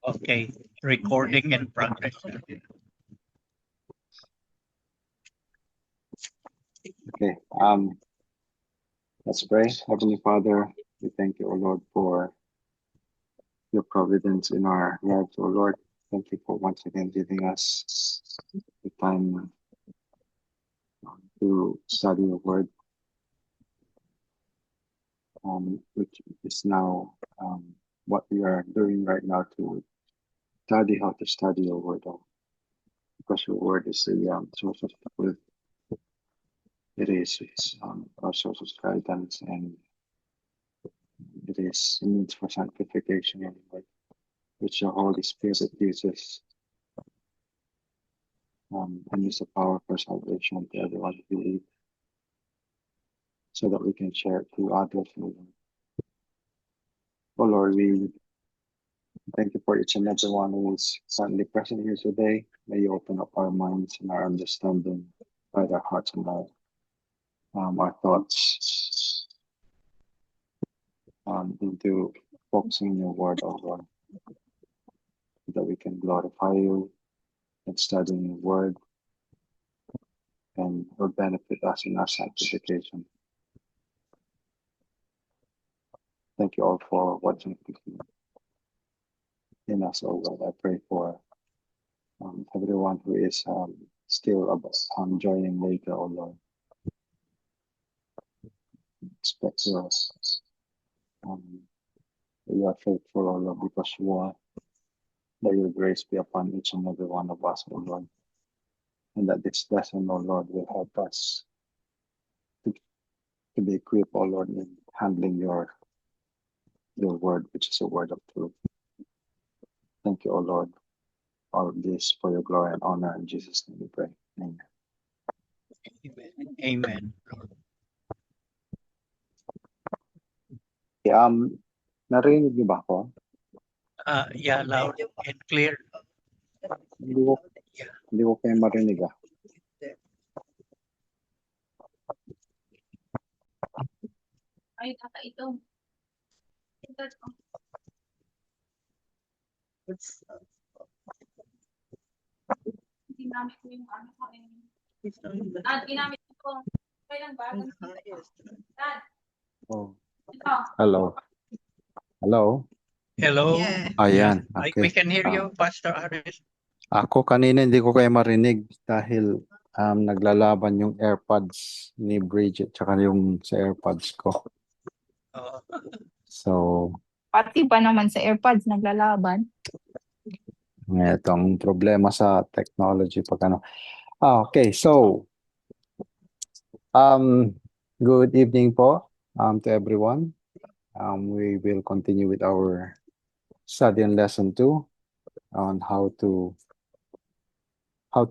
Okay, recording in progress. Okay, let's pray. Heavenly Father, we thank you, O Lord, for your providence in our lives, O Lord. Thank you for once again giving us the time to study your word, which is now what we are doing right now to study how to study your word, because your word is the source of truth. It is our source of guidance, and it is a means for sanctification, O Lord, which the Holy Spirit uses and is a power for salvation to everyone who believes, so that we can share it to others. Oh Lord, we thank you for each and every one who is currently present here today. May you open up our minds and our understanding, guide our hearts and our thoughts into focusing on your word, oh Lord, so that we can glorify you and studying your word and will benefit us in our sanctification. Thank you all for watching in us, oh Lord. I pray for everyone who is still joining later, oh Lord. Expect us. You are faithful, O Lord, because you are. That your grace be upon each and every one of us, O Lord. And that this lesson, O Lord, will help us to be equipped, O Lord, in handling your word, which is a word of truth. Thank you, O Lord. All of this for your glory and honor. In Jesus' name we pray. Amen. Amen. Narinig niyo ba ako? Yeah, loud and clear. Hindi ko kayo marinig ah. Ay, taka ito. Ginamit ko yung ano ko. Ginamit ko. Kailan ba? Oh. Hello. Hello. Hello. Ayan. We Okay. can hear you, Pastor Aris. Ako kanina hindi ko kayo marinig dahil naglalaban yung AirPods ni Bridget tsaka yung sa AirPods ko. So, Pati pa naman sa AirPods naglalaban. itong problema sa technology pag ano. Okay, so good evening po to everyone. We will continue with our study on lesson 2 on how to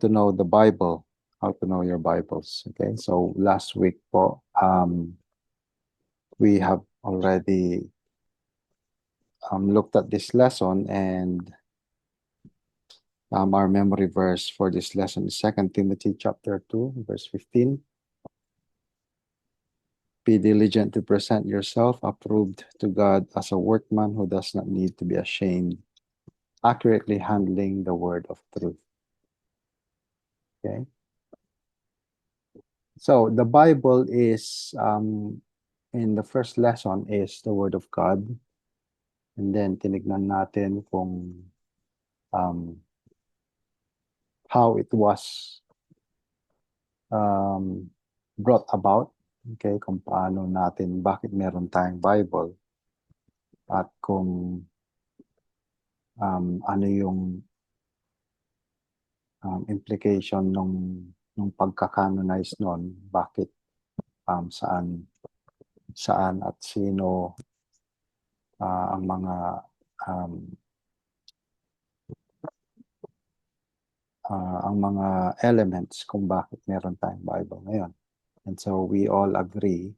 know the Bible, how to know your Bibles. Okay, so last week po, we have already looked at this lesson, and our memory verse for this lesson is 2 Timothy chapter 2, verse 15. Be diligent to present yourself approved to God as a workman who does not need to be ashamed, accurately handling the word of truth. Okay. So the Bible is, in the first lesson, is the Word of God. And then tinignan natin kung how it was brought about. Okay, kung paano natin, bakit meron tayong Bible. At kung ano yung implication nung pagka-canonize nun, bakit, saan at sino ang mga elements kung bakit meron tayong Bible ngayon. And so we all agree,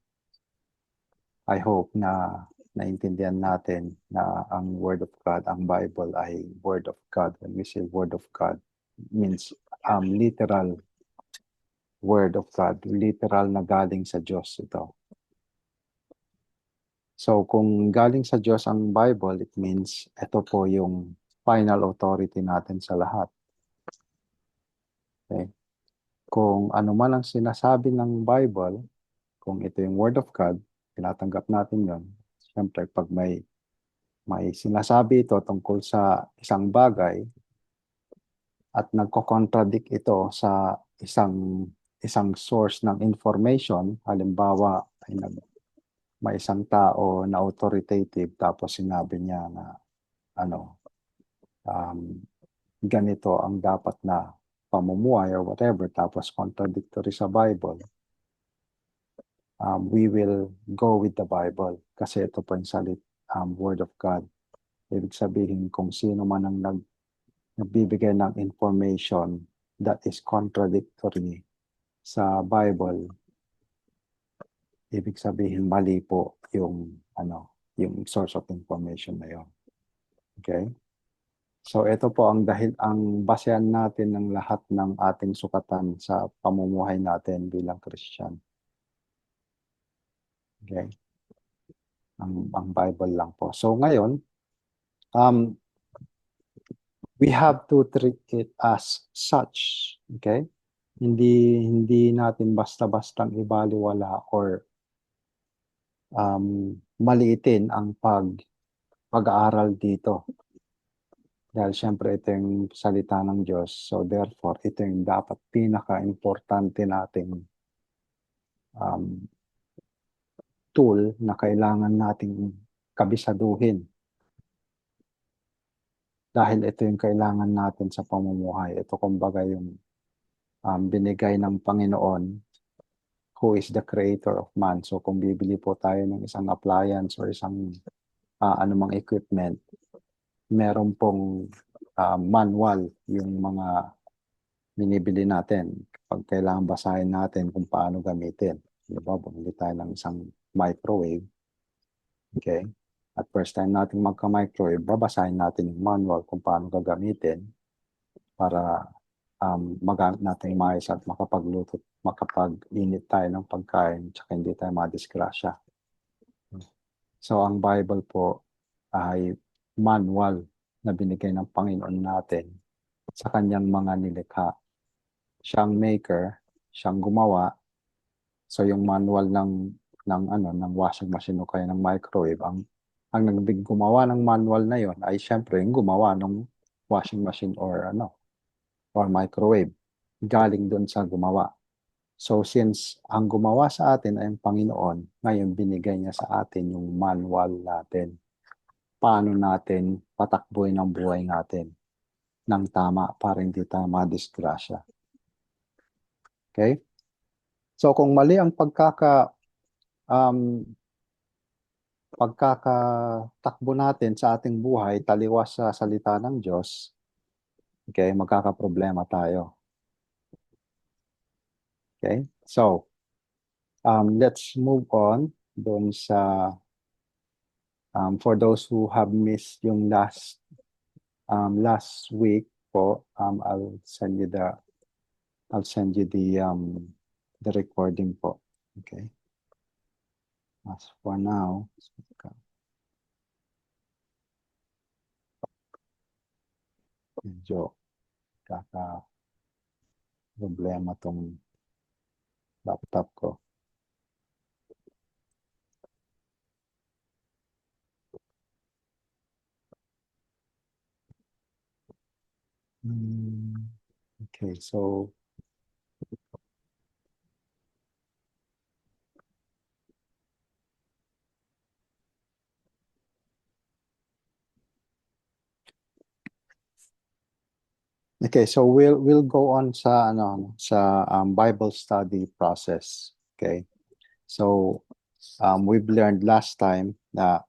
I hope, na naintindihan natin na ang Word of God, ang Bible ay Word of God. When we say Word of God, means literal Word of God, literal na galing sa Diyos ito. So kung galing sa Diyos ang Bible, it means ito po yung final authority natin sa lahat. Okay? Kung ano man ang sinasabi ng Bible, kung ito yung Word of God, tinatanggap natin yon. Siyempre, pag may sinasabi ito tungkol sa isang bagay at nagko-contradict ito sa isang source ng information, halimbawa ay may isang tao na authoritative tapos sinabi niya na um, ganito ang dapat na pamumuhay or whatever tapos contradictory sa Bible, we will go with the Bible kasi ito po yung Word of God. Ibig sabihin kung sino man ang nagbibigay ng information that is contradictory sa Bible, ibig sabihin mali po yung yung source of information na yon. Okay? So ito po ang basehan natin ng lahat ng ating sukatan sa pamumuhay natin bilang Christian. Okay? Ang Bible lang po. So ngayon, we have to treat it as such. Okay? Hindi natin basta-bastang ibaliwala or maliitin ang pag-aaral dito. Dahil siyempre ito yung salita ng Diyos. So therefore, ito yung dapat pinaka-importante nating tool na kailangan nating kabisaduhin. Dahil ito yung kailangan natin sa pamumuhay. Ito kumbaga yung binigay ng Panginoon who is the creator of man. So kung bibili po tayo ng isang appliance or isang anumang equipment, meron pong manual yung mga binibili natin. Pag kailangan basahin natin kung paano gamitin. Diba, bumili tayo ng isang microwave. Okay? At first time natin magka-microwave, babasahin natin yung manual kung paano gagamitin para magamit natin maayos at makapagluto, makapag-init tayo ng pagkain tsaka hindi tayo madisgrasya. So ang Bible po ay manual na binigay ng Panginoon natin sa kanyang mga nilikha. Siyang maker, siyang gumawa. So yung manual ng washing machine o kaya ng microwave, ang gumawa ng manual na yon ay syempre yung gumawa ng washing machine or microwave. Galing doon sa gumawa. So since ang gumawa sa atin ay ang Panginoon, ngayon binigay niya sa atin yung manual natin. Paano natin patakbuhin ang buhay natin ng tama para hindi tayo madisgrasya. Okay? So kung mali ang pagkakatakbo natin sa ating buhay taliwas sa salita ng Diyos, okay, magkakaproblema tayo. Okay? So, let's move on doon sa for those who have missed yung last week po, I'll send you the recording po. Okay? As for now, medyo problema tong laptop ko. Okay, so we'll go on sa Bible study process. Okay. So we've learned last time that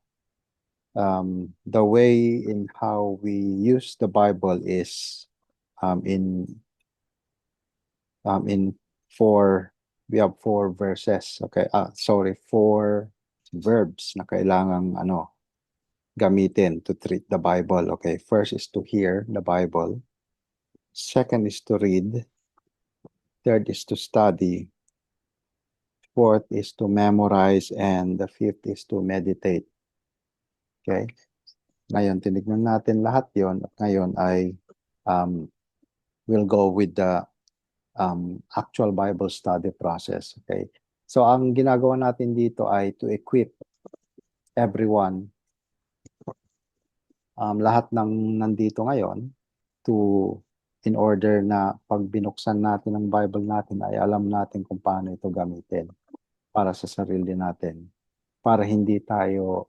the way in how we use the Bible is we have 4 verses. Okay. 4 verbs na kailangang gamitin to treat the Bible. Okay. First is to hear the Bible. Second is to read. Third is to study. fourth is to memorize, and the fifth is to meditate. Okay? Ngayon, tinignan natin lahat yon at ngayon ay we'll go with the actual Bible study process. Okay? So, ang ginagawa natin dito ay to equip everyone, lahat ng nandito ngayon, in order na pag binuksan natin ang Bible natin ay alam natin kung paano ito gamitin para sa sarili natin. Para hindi tayo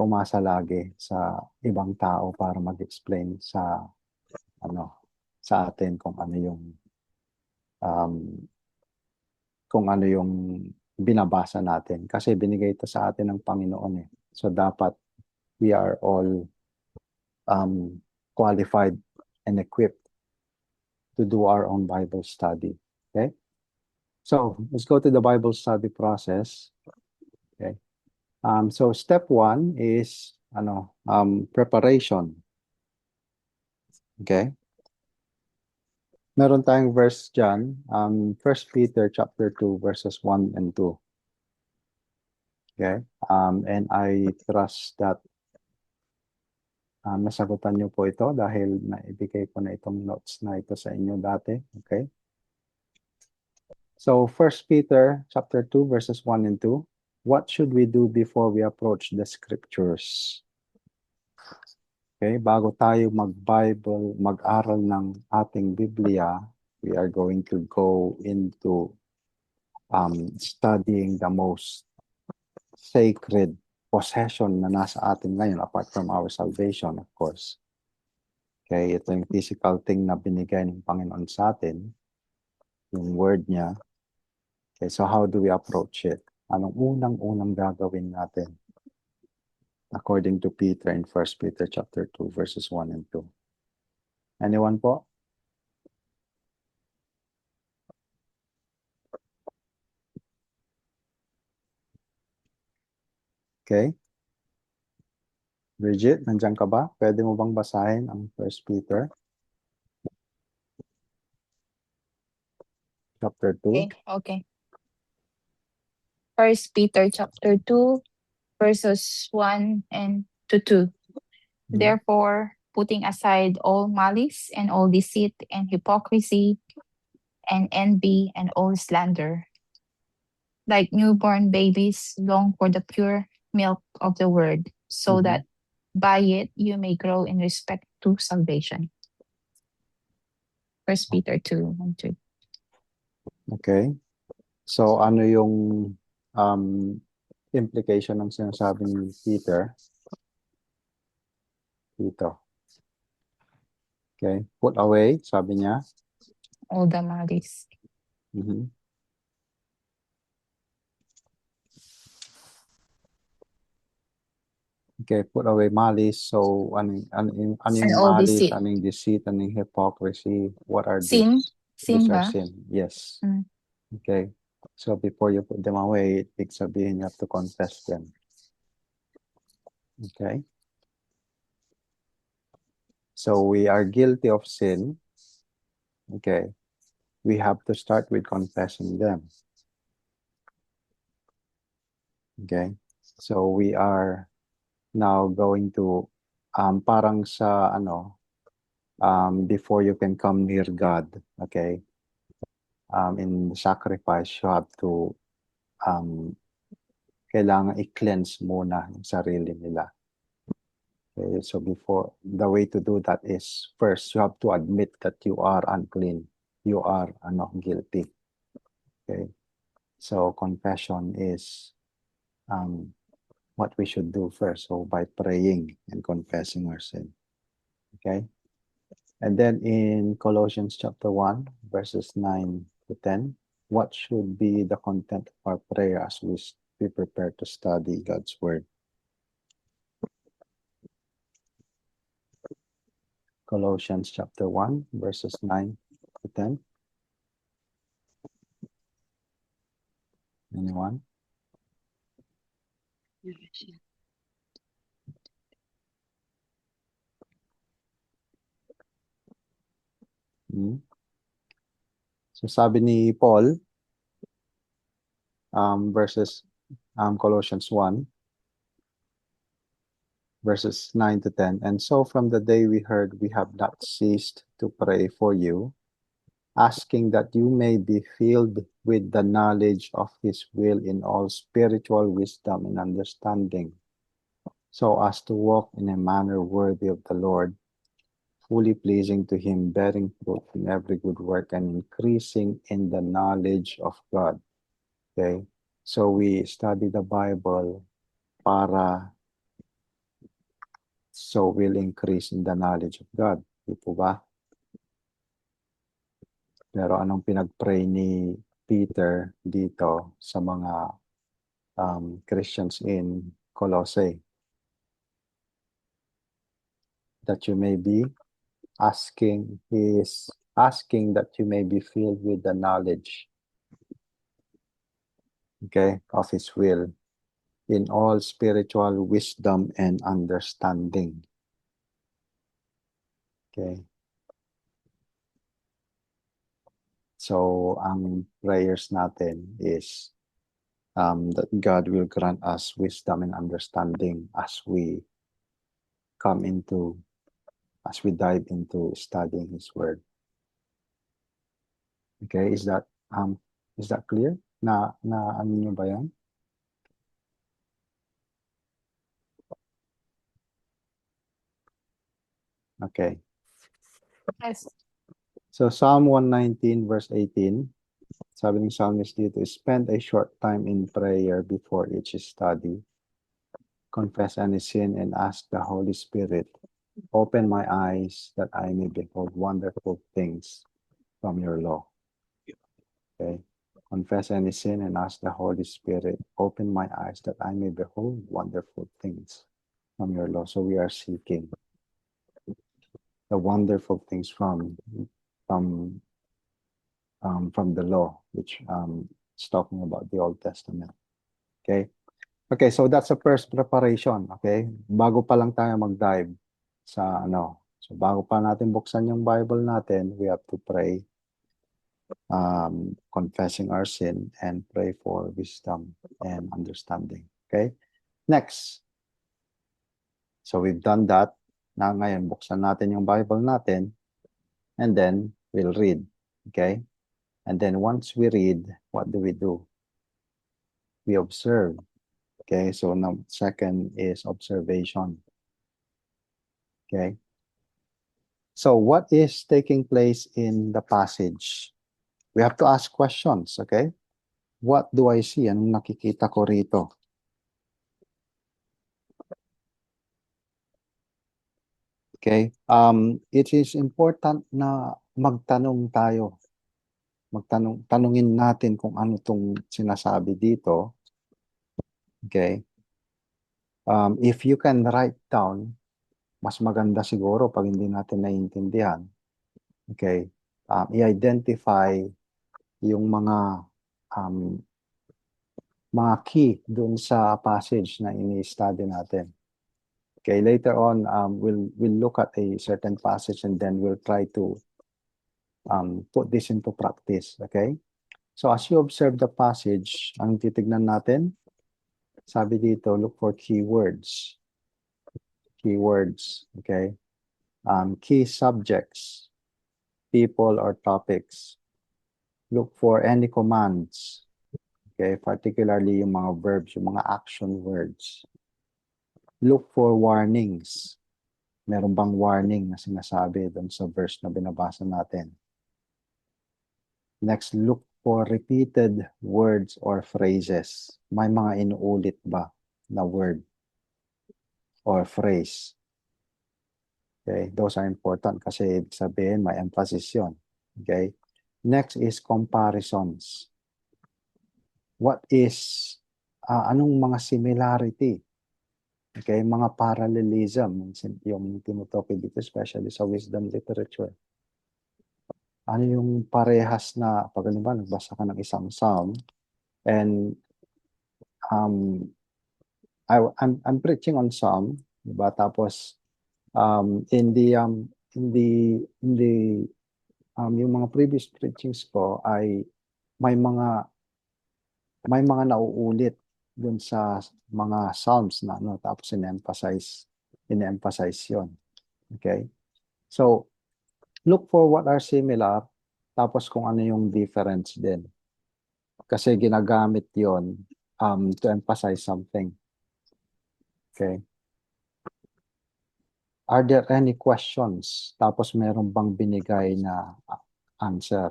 umasa lagi sa ibang tao para mag-explain sa atin kung ano yung binabasa natin, kasi binigay ito sa atin ng Panginoon eh. So dapat we are all qualified and equipped to do our own Bible study. Okay? So let's go to the Bible study process. Okay? So step 1 is preparation. Okay? Meron tayong verse dyan, 1 Peter chapter 2 verses 1 and 2. Okay? And I trust that nasagutan niyo po ito dahil naibigay ko na itong notes na ito sa inyo dati. Okay? So 1 Peter chapter 2 verses 1 and 2. What should we do before we approach the scriptures? Okay, bago tayo mag-aral ng ating Biblia, we are going to go into studying the most sacred possession na nasa atin ngayon, apart from our salvation, of course. Okay, ito yung physical thing na binigay ng Panginoon sa atin, yung word niya. Okay, so how do we approach it? Anong unang-unang gagawin natin? According to Peter in 1 Peter chapter 2 verses 1 and 2. Anyone po? Okay. Bridget, nandiyan ka ba? Pwede mo bang basahin ang 1 Peter chapter 2? Okay. 1 Peter chapter 2, verses 1 and to 2. Therefore, putting aside all malice and all deceit and hypocrisy and envy and all slander, like newborn babies, long for the pure milk of the word, so that by it you may grow in respect to salvation. 1 Peter 2 and 2. Okay. So ano yung implication ng sinasabing ni Peter dito? Okay. Put away, sabi niya. All the malice. Okay, put away malice. So ano yung all malice, deceit. ano yung deceit, ano yung hypocrisy? What are Sin. these? Sin These are ba? sin. Yes. Mm. Okay. So before you put them away, ibig sabihin you have to confess them. Okay. So we are guilty of sin. Okay. We have to start with confessing them. Okay. So we are now going to parang sa before you can come near God, okay? In sacrifice, you have to kailangan i-cleanse muna yung sarili nila. Okay, so before, the way to do that is first you have to admit that you are unclean, you are guilty. Okay, so confession is what we should do first. So by praying and confessing our sin. Okay, and then in Colossians chapter 1 verses 9 to 10, what should be the content of our prayer as we prepare to study God's word? Colossians chapter 1 verses 9 to 10. Anyone? So sabi ni Paul, verses Colossians 1, verses 9 to 10. And so from the day we heard, we have not ceased to pray for you, asking that you may be filled with the knowledge of his will in all spiritual wisdom and understanding, so as to walk in a manner worthy of the Lord, fully pleasing to him, bearing fruit in every good work and increasing in the knowledge of God. Okay? So we study the Bible para so we'll increase in the knowledge of God. Di po ba? Pero anong pinag-pray ni Peter dito sa mga Christians in Colossae? That you may be asking that you may be filled with the knowledge, okay, of his will in all spiritual wisdom and understanding. Okay. So, ang prayers natin is that God will grant us wisdom and understanding as we dive into studying His Word. Okay, is that clear? Na ano niyo ba yan? Okay. Yes. So Psalm 119 verse 18, sabi ng psalmist dito, spend a short time in prayer before each study. Confess any sin and ask the Holy Spirit, open my eyes that I may behold wonderful things from your law. Okay. Confess any sin and ask the Holy Spirit, open my eyes that I may behold wonderful things from your law. So we are seeking the wonderful things from the law, which is talking about the Old Testament. Okay? Okay, so that's the first preparation, okay? Bago pa lang tayo mag-dive sa so bago pa natin buksan yung Bible natin, we have to pray, confessing our sin and pray for wisdom and understanding, okay? Next. So we've done that. Na ngayon, buksan natin yung Bible natin and then we'll read, okay? And then once we read, what do? We observe. Okay, so now second is observation. Okay. So what is taking place in the passage? We have to ask questions, okay? What do I see? Anong nakikita ko rito? Okay. It is important na magtanong tayo. Tanungin natin kung ano tong sinasabi dito. Okay. If you can write down, mas maganda siguro pag hindi natin naiintindihan. Okay. I-identify yung mga key dun sa passage na ini-study natin. Okay, later on, we'll look at a certain passage and then we'll try to put this into practice. Okay? So as you observe the passage, ang titignan natin, sabi dito, look for keywords. Keywords, okay? Key subjects, people or topics. Look for any commands. Okay, particularly yung mga verbs, yung mga action words. Look for warnings. Meron bang warning na sinasabi doon sa verse na binabasa natin? Next, look for repeated words or phrases. May mga inuulit ba na word or phrase? Okay, those are important kasi ibig sabihin may emphasis yun. Okay? Next is comparisons. What is, anong mga similarity? Okay, mga parallelism, yung tinutukoy dito, especially sa wisdom literature. Ano yung parehas na, pag ano ba, nagbasa ka ng isang psalm, and I'm preaching on psalm, diba? Tapos, in the yung mga previous preachings ko ay may mga nauulit dun sa mga Psalms na ano, tapos in-emphasize yon. Okay? So, look for what are similar, tapos kung ano yung difference din. Kasi ginagamit yon to emphasize something. Okay? Are there any questions? Tapos meron bang binigay na answer?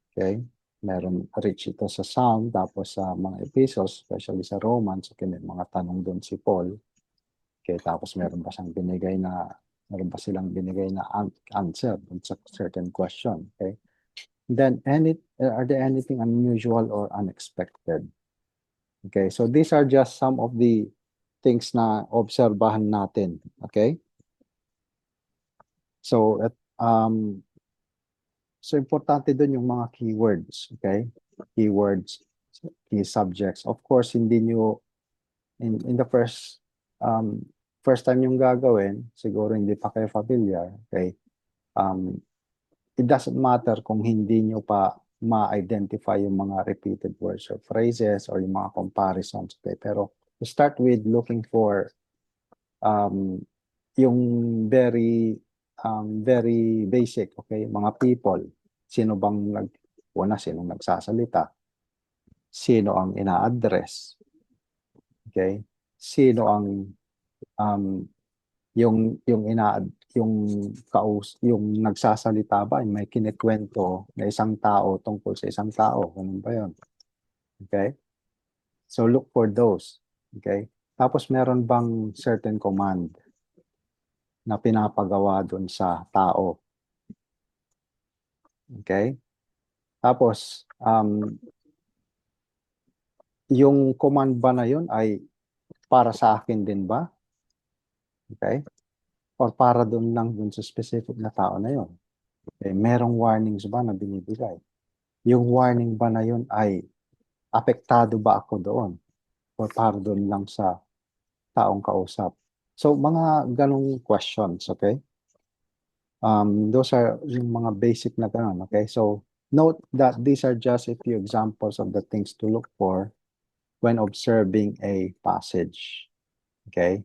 Okay? Meron rich ito sa Psalm, tapos sa mga epistles, especially sa Romans, okay, may mga tanong doon si Paul. Okay, tapos meron ba silang binigay na answer dun sa certain question, okay? Then are there anything unusual or unexpected? Okay, so these are just some of the things na obserbahan natin, okay? So importante doon yung mga keywords, okay? Keywords, key subjects. Of course, hindi nyo in the first time yung gagawin, siguro hindi pa kayo familiar, okay? It doesn't matter kung hindi nyo pa ma-identify yung mga repeated words or phrases or yung mga comparisons, okay? Pero to start with looking for yung very basic, okay? Mga people, sino nagsasalita? Sino ang ina-address? Okay? Sino ang yung nagsasalita ba may kinikwento na isang tao tungkol sa isang tao, ganun ba 'yon? Okay? So look for those. Okay? Tapos meron bang certain command na pinapagawa doon sa tao? Okay? Tapos yung command ba na 'yon ay para sa akin din ba? Okay? Or para doon lang doon sa specific na tao na 'yon? Okay, merong warnings ba na binibigay? Yung warning ba na 'yon ay apektado ba ako doon? Or para doon lang sa taong kausap? So, mga ganong questions, okay? Those are yung mga basic na ganon, okay? So, note that these are just a few examples of the things to look for when observing a passage. Okay?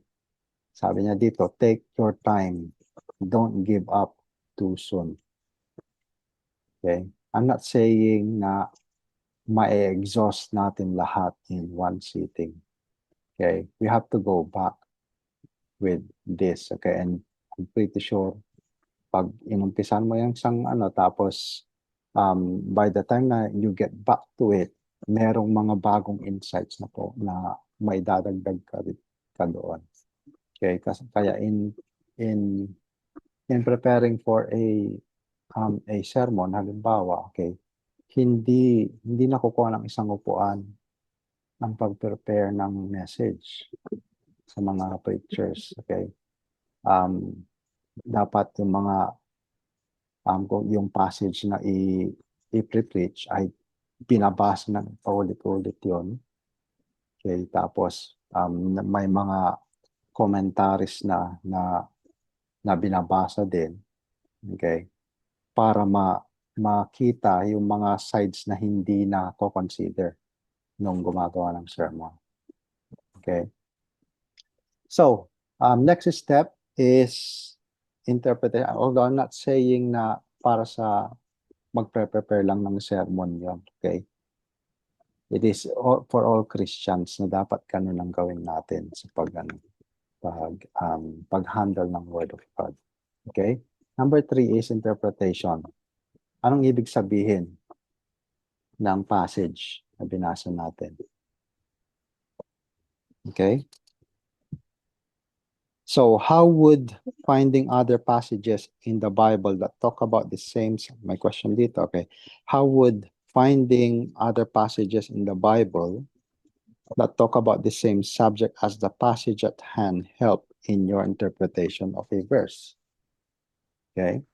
Sabi niya dito, take your time. Don't give up too soon. Okay? I'm not saying na ma-exhaust natin lahat in one sitting. Okay? We have to go back with this. Okay? And I'm pretty sure pag inumpisan mo yung isang tapos by the time na you get back to it, merong mga bagong insights na po na may dadagdag ka doon. Okay? Kaya in preparing for a sermon, halimbawa, okay, hindi nakukuha ng isang upuan ang pag-prepare ng message sa mga preachers, okay? Dapat yung mga yung passage na i-preach ay binabasa ng paulit-ulit yun. Okay, tapos may mga commentaries na binabasa din, okay, para makita yung mga sides na hindi na ko-consider nung gumagawa ng sermon. Okay? So, next step is interpretation. Although I'm not saying na para sa magpre-prepare lang ng sermon yon, okay? It is for all Christians na dapat ganun ang gawin natin sa pag-handle ng Word of God. Okay? Number 3 is interpretation. Anong ibig sabihin ng passage na binasa natin? Okay? So, how would finding other passages in the Bible that talk about the same, my question dito, okay? How would finding other passages in the Bible that talk about the same subject as the passage at hand help in your interpretation of a verse? Okay?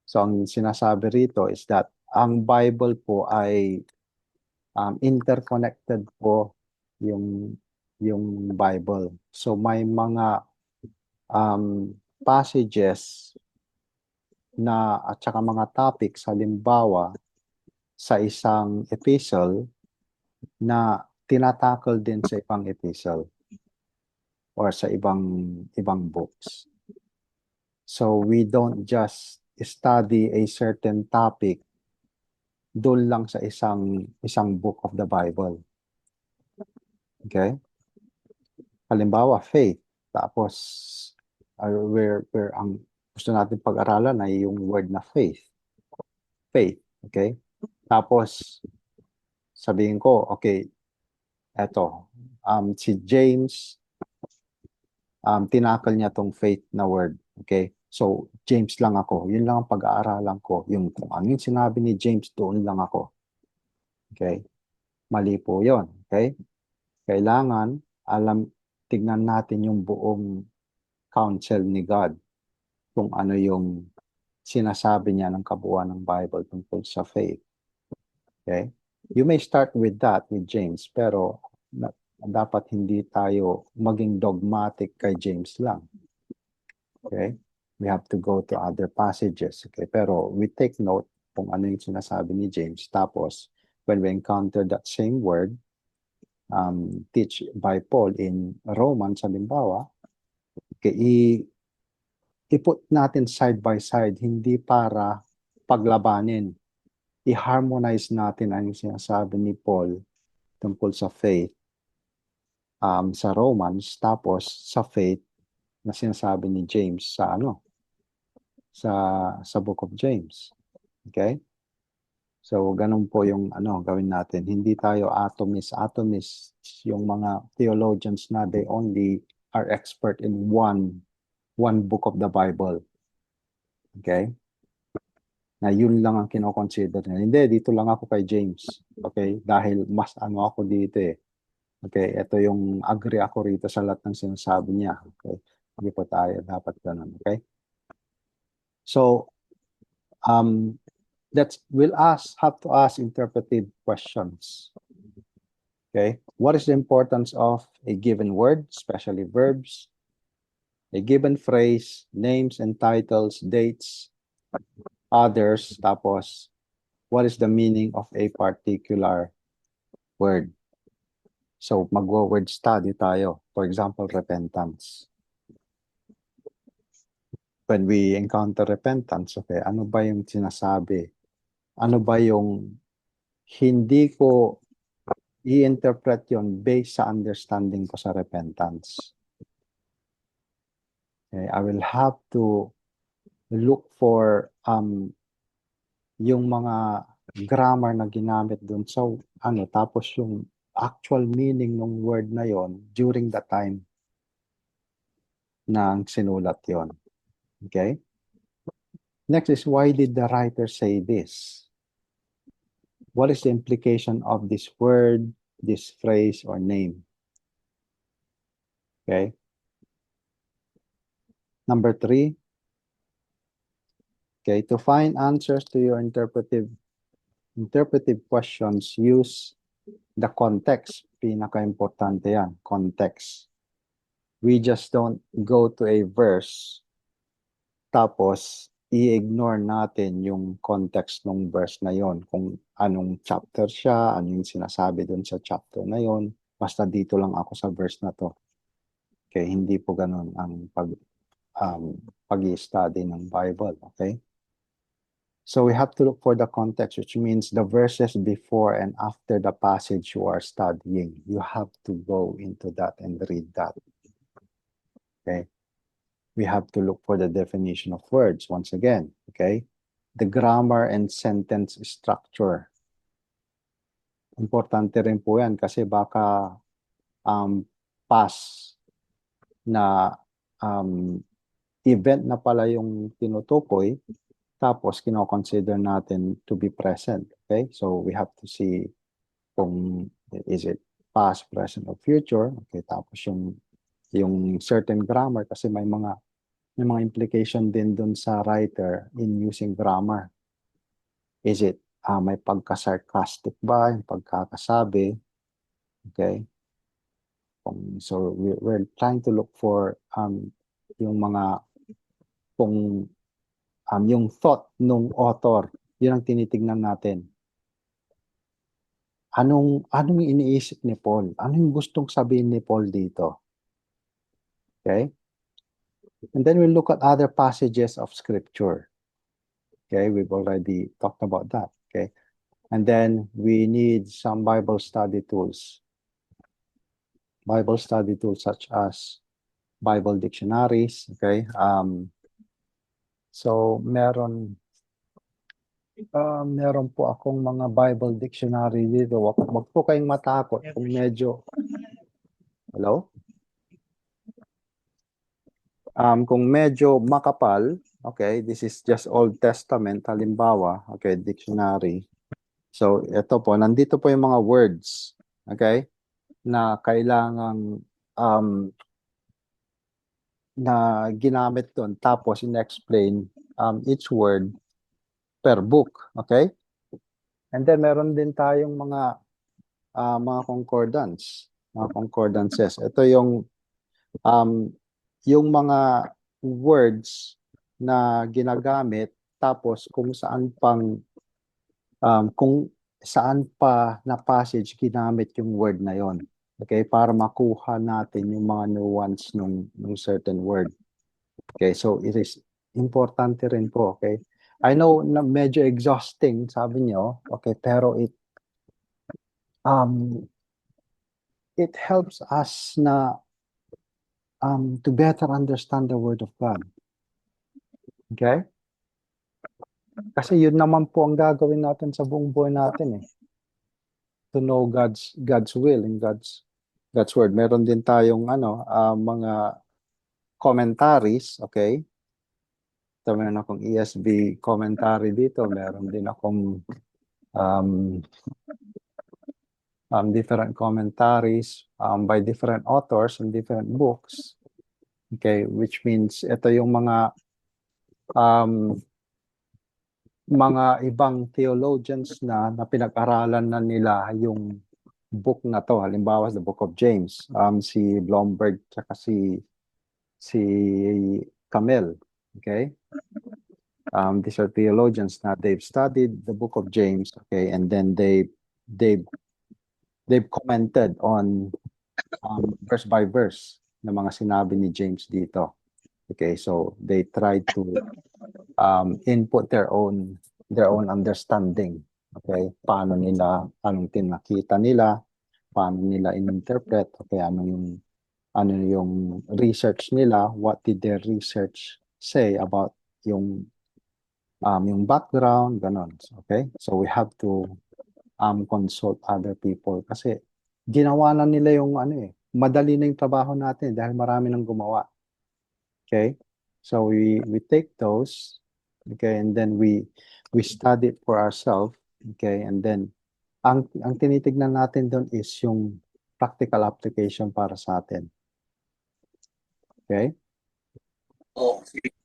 So, ang sinasabi rito is that ang Bible po ay interconnected po yung Bible. So, may mga passages na at saka mga topics halimbawa sa isang epistle na tinatakal din sa ibang epistle or sa ibang books. So we don't just study a certain topic doon lang sa isang book of the Bible. Okay? Halimbawa, faith. Tapos where ang gusto natin pag-aralan ay yung word na faith. Faith, okay? Tapos sabihin ko, okay, eto, si James, tinakal niya tong faith na word. Okay? So, James lang ako. Yun lang ang pag-aaralan ko. Yung kung ano yung sinabi ni James, doon lang ako. Okay? Mali po yun. Okay? Kailangan, tignan natin yung buong counsel ni God. Kung ano yung sinasabi niya ng kabuuan ng Bible tungkol sa faith. Okay? You may start with that, with James, pero dapat hindi tayo maging dogmatic kay James lang. Okay? We have to go to other passages. Okay? Pero we take note kung ano yung sinasabi ni James. Tapos, when we encounter that same word, teach by Paul in Romans, halimbawa, okay, i-put natin side by side, hindi para paglabanin. I-harmonize natin ang sinasabi ni Paul tungkol sa faith sa Romans, tapos sa faith na sinasabi ni James sa book of James. Okay? So, ganun po yung gawin natin. Hindi tayo atomists, yung mga theologians na they only are expert in one book of the Bible. Okay? Na yun lang ang kinoconsider nila. Hindi, dito lang ako kay James. Okay? Dahil mas ako dito eh. Okay? Ito yung agree ako rito sa lahat ng sinasabi niya. Okay? Hindi po tayo dapat ganun. Okay? So, we'll have to ask interpretive questions. Okay? What is the importance of a given word, especially verbs, a given phrase, names and titles, dates, others, tapos, what is the meaning of a particular word? So, mag-word study tayo. For example, repentance. When we encounter repentance, okay, ano ba yung sinasabi? Ano ba yung hindi ko i-interpret yon based sa understanding ko sa repentance? Okay, I will have to look for yung mga grammar na ginamit dun. So, tapos yung actual meaning ng word na yon during the time na sinulat yon. Okay? Next is, why did the writer say this? What is the implication of this word, this phrase, or name? Okay? Number 3, okay, to find answers to your interpretive questions, use the context. Pinaka-importante yan, context. We just don't go to a verse, tapos i-ignore natin yung context ng verse na yon, kung anong chapter siya, ano yung sinasabi dun sa chapter na yon, basta dito lang ako sa verse na to. Okay, hindi po ganun ang pag-i-study ng Bible, okay? So we have to look for the context, which means the verses before and after the passage you are studying. You have to go into that and read that. Okay? We have to look for the definition of words once again. Okay? The grammar and sentence structure. Importante rin po yan kasi baka past na event na pala yung tinutukoy, tapos kino-consider natin to be present. Okay? So we have to see kung is it past, present, or future. Okay? Tapos yung certain grammar kasi may mga implication din dun sa writer in using grammar. Is it may pagka-sarcastic ba yung pagkakasabi? Okay? So we're trying to look for yung mga kung yung thought nung author, yun ang tinitignan natin. Anong iniisip ni Paul? Ano yung gustong sabihin ni Paul dito? Okay? And then we look at other passages of scripture. Okay, we've already talked about that. Okay. And then we need some Bible study tools. Bible study tools such as Bible dictionaries. Okay. So meron po akong mga Bible dictionary dito. Wag po kayong matakot kung medyo hello? Kung medyo makapal, okay, this is just Old Testament, halimbawa, okay, dictionary. So, ito po, nandito po yung mga words, okay, na kailangang na ginamit doon. Tapos, in-explain each word per book, okay? And then, meron din tayong mga concordances. Ito yung mga words na ginagamit, tapos kung saan pa na passage ginamit yung word na yon. Okay, para makuha natin yung mga nuance nung certain word. Okay, so it is importante rin po, okay? I know na medyo exhausting, sabi niyo, okay, pero it helps us na to better understand the Word of God. Okay? Kasi yun naman po ang gagawin natin sa buong buhay natin eh. To know God's will and God's Word. Meron din tayong mga commentaries, okay? So, meron akong ESV commentary dito. Meron din akong different commentaries by different authors and different books. Okay, which means ito yung mga ibang theologians na pinag-aralan na nila yung book na to. Halimbawa, the Book of James, si Blomberg tsaka si Camel. Okay? These are theologians na they've studied the Book of James, okay, and then they've commented on verse by verse na mga sinabi ni James dito. Okay, so they try to input their own understanding. Okay, anong tinakita nila, paano nila in-interpret, okay, ano yung research nila, what did their research say about yung background, ganon. Okay, so we have to consult other people kasi ginawa na nila yung madali na yung trabaho natin dahil marami nang gumawa. Okay? So we take those, okay, and then we study it for ourselves, okay, and then ang tinitignan natin doon is yung practical application para sa atin. Okay?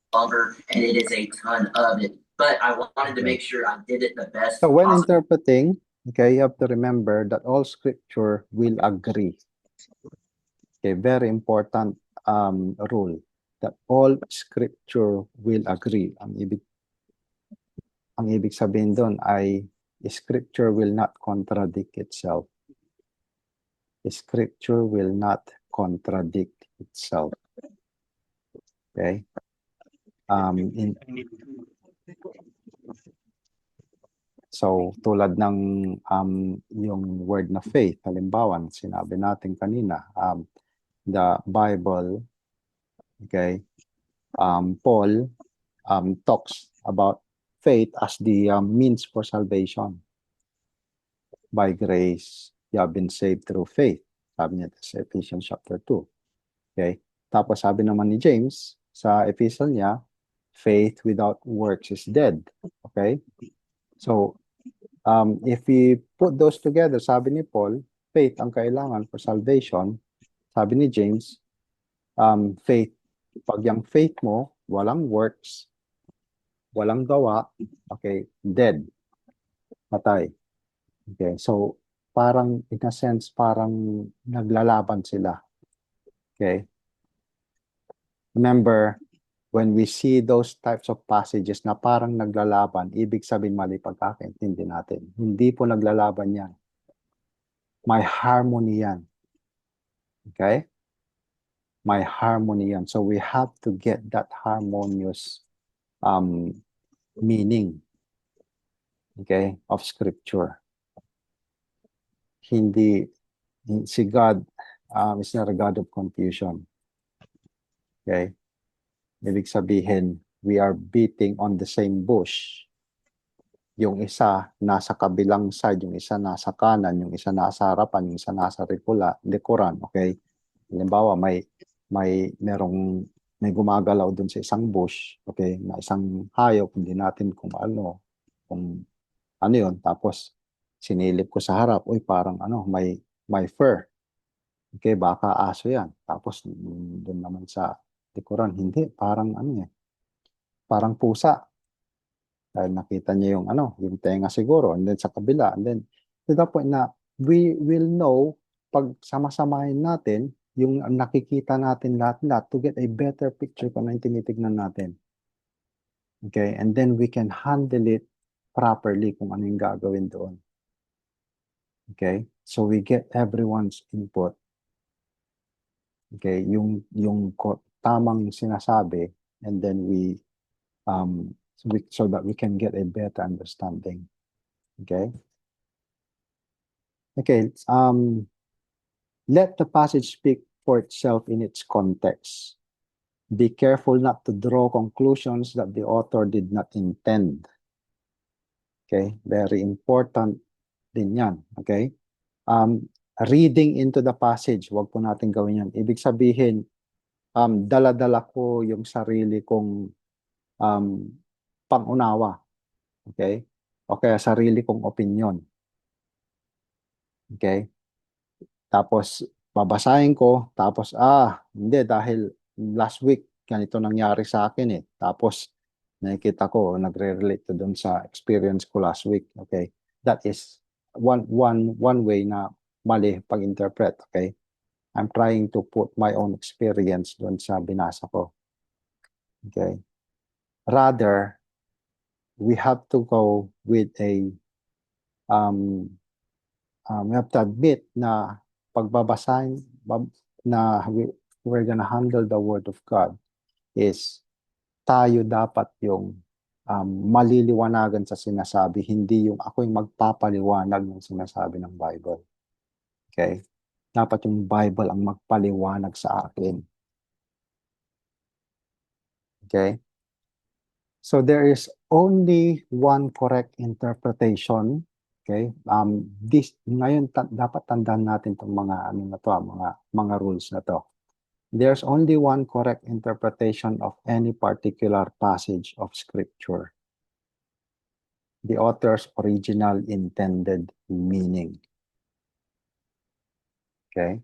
Longer, and it is a ton of it. But I wanted to make sure I did it the best So when possible. interpreting, okay, you have to remember that all scripture will agree. Okay, very important rule that all scripture will agree. Ang ibig sabihin doon ay scripture will not contradict itself. Scripture will not contradict itself. Okay? So, tulad ng yung word na faith, halimbawa, sinabi natin kanina, the Bible, okay, Paul talks about faith as the means for salvation. By grace, you have been saved through faith. Sabi niya sa Ephesians chapter 2. Okay? Tapos sabi naman ni James sa epistle niya, faith without works is dead. Okay? So, if we put those together, sabi ni Paul, faith ang kailangan for salvation. Sabi ni James, faith, pag yung faith mo, walang works, walang gawa, okay, dead, patay. Okay, so parang in a sense, parang naglalaban sila. Okay? Remember, when we see those types of passages na parang naglalaban, ibig sabihin mali pagkakaintindi natin. Hindi po naglalaban yan. May harmony yan. Okay? May harmony yan. So we have to get that harmonious meaning, okay, of Scripture. Hindi, si God is not a God of confusion. Okay? Ibig sabihin, we are beating on the same bush. Yung isa nasa kabilang side, yung isa nasa kanan, yung isa nasa harapan, yung isa nasa likuran, okay? Halimbawa, may gumagalaw dun sa isang bush, okay, na isang hayop, hindi natin kung ano yun, tapos sinilip ko sa harap, uy, parang may fur. Okay, baka aso yan. Tapos dun naman sa likuran, hindi, parang parang pusa. Dahil nakita niya yung tenga siguro, and then sa kabila, and then to the point na we will know pag sama-samahin natin yung nakikita natin lahat to get a better picture kung ano yung tinitignan natin. Okay, and then we can handle it properly kung ano yung gagawin doon. Okay, so we get everyone's input. Okay, yung tamang sinasabi, and then so that we can get a better understanding. Okay. Okay. Let the passage speak for itself in its context. Be careful not to draw conclusions that the author did not intend. Okay. Very important din yan. Okay. Reading into the passage, wag po natin gawin yan. Ibig sabihin, dala-dala ko yung sarili kong pangunawa. Okay? O kaya sarili kong opinion. Okay? Tapos, babasahin ko, tapos, hindi, dahil last week, ganito nangyari sa akin eh. Tapos, nakikita ko, nagre-relate to dun sa experience ko last week. Okay? That is one way na mali pag-interpret. Okay? I'm trying to put my own experience dun sa binasa ko. Okay? Rather, we have to go with we have to admit na pagbabasahin na we're gonna handle the Word of God is tayo dapat yung maliliwanagan sa sinasabi, hindi yung ako yung magpapaliwanag ng sinasabi ng Bible. Okay? Dapat yung Bible ang magpaliwanag sa akin. Okay? So there is only one correct interpretation. Okay? Ngayon dapat tandaan natin itong mga mga rules na to. There's only one correct interpretation of any particular passage of Scripture. The author's original intended meaning. Okay?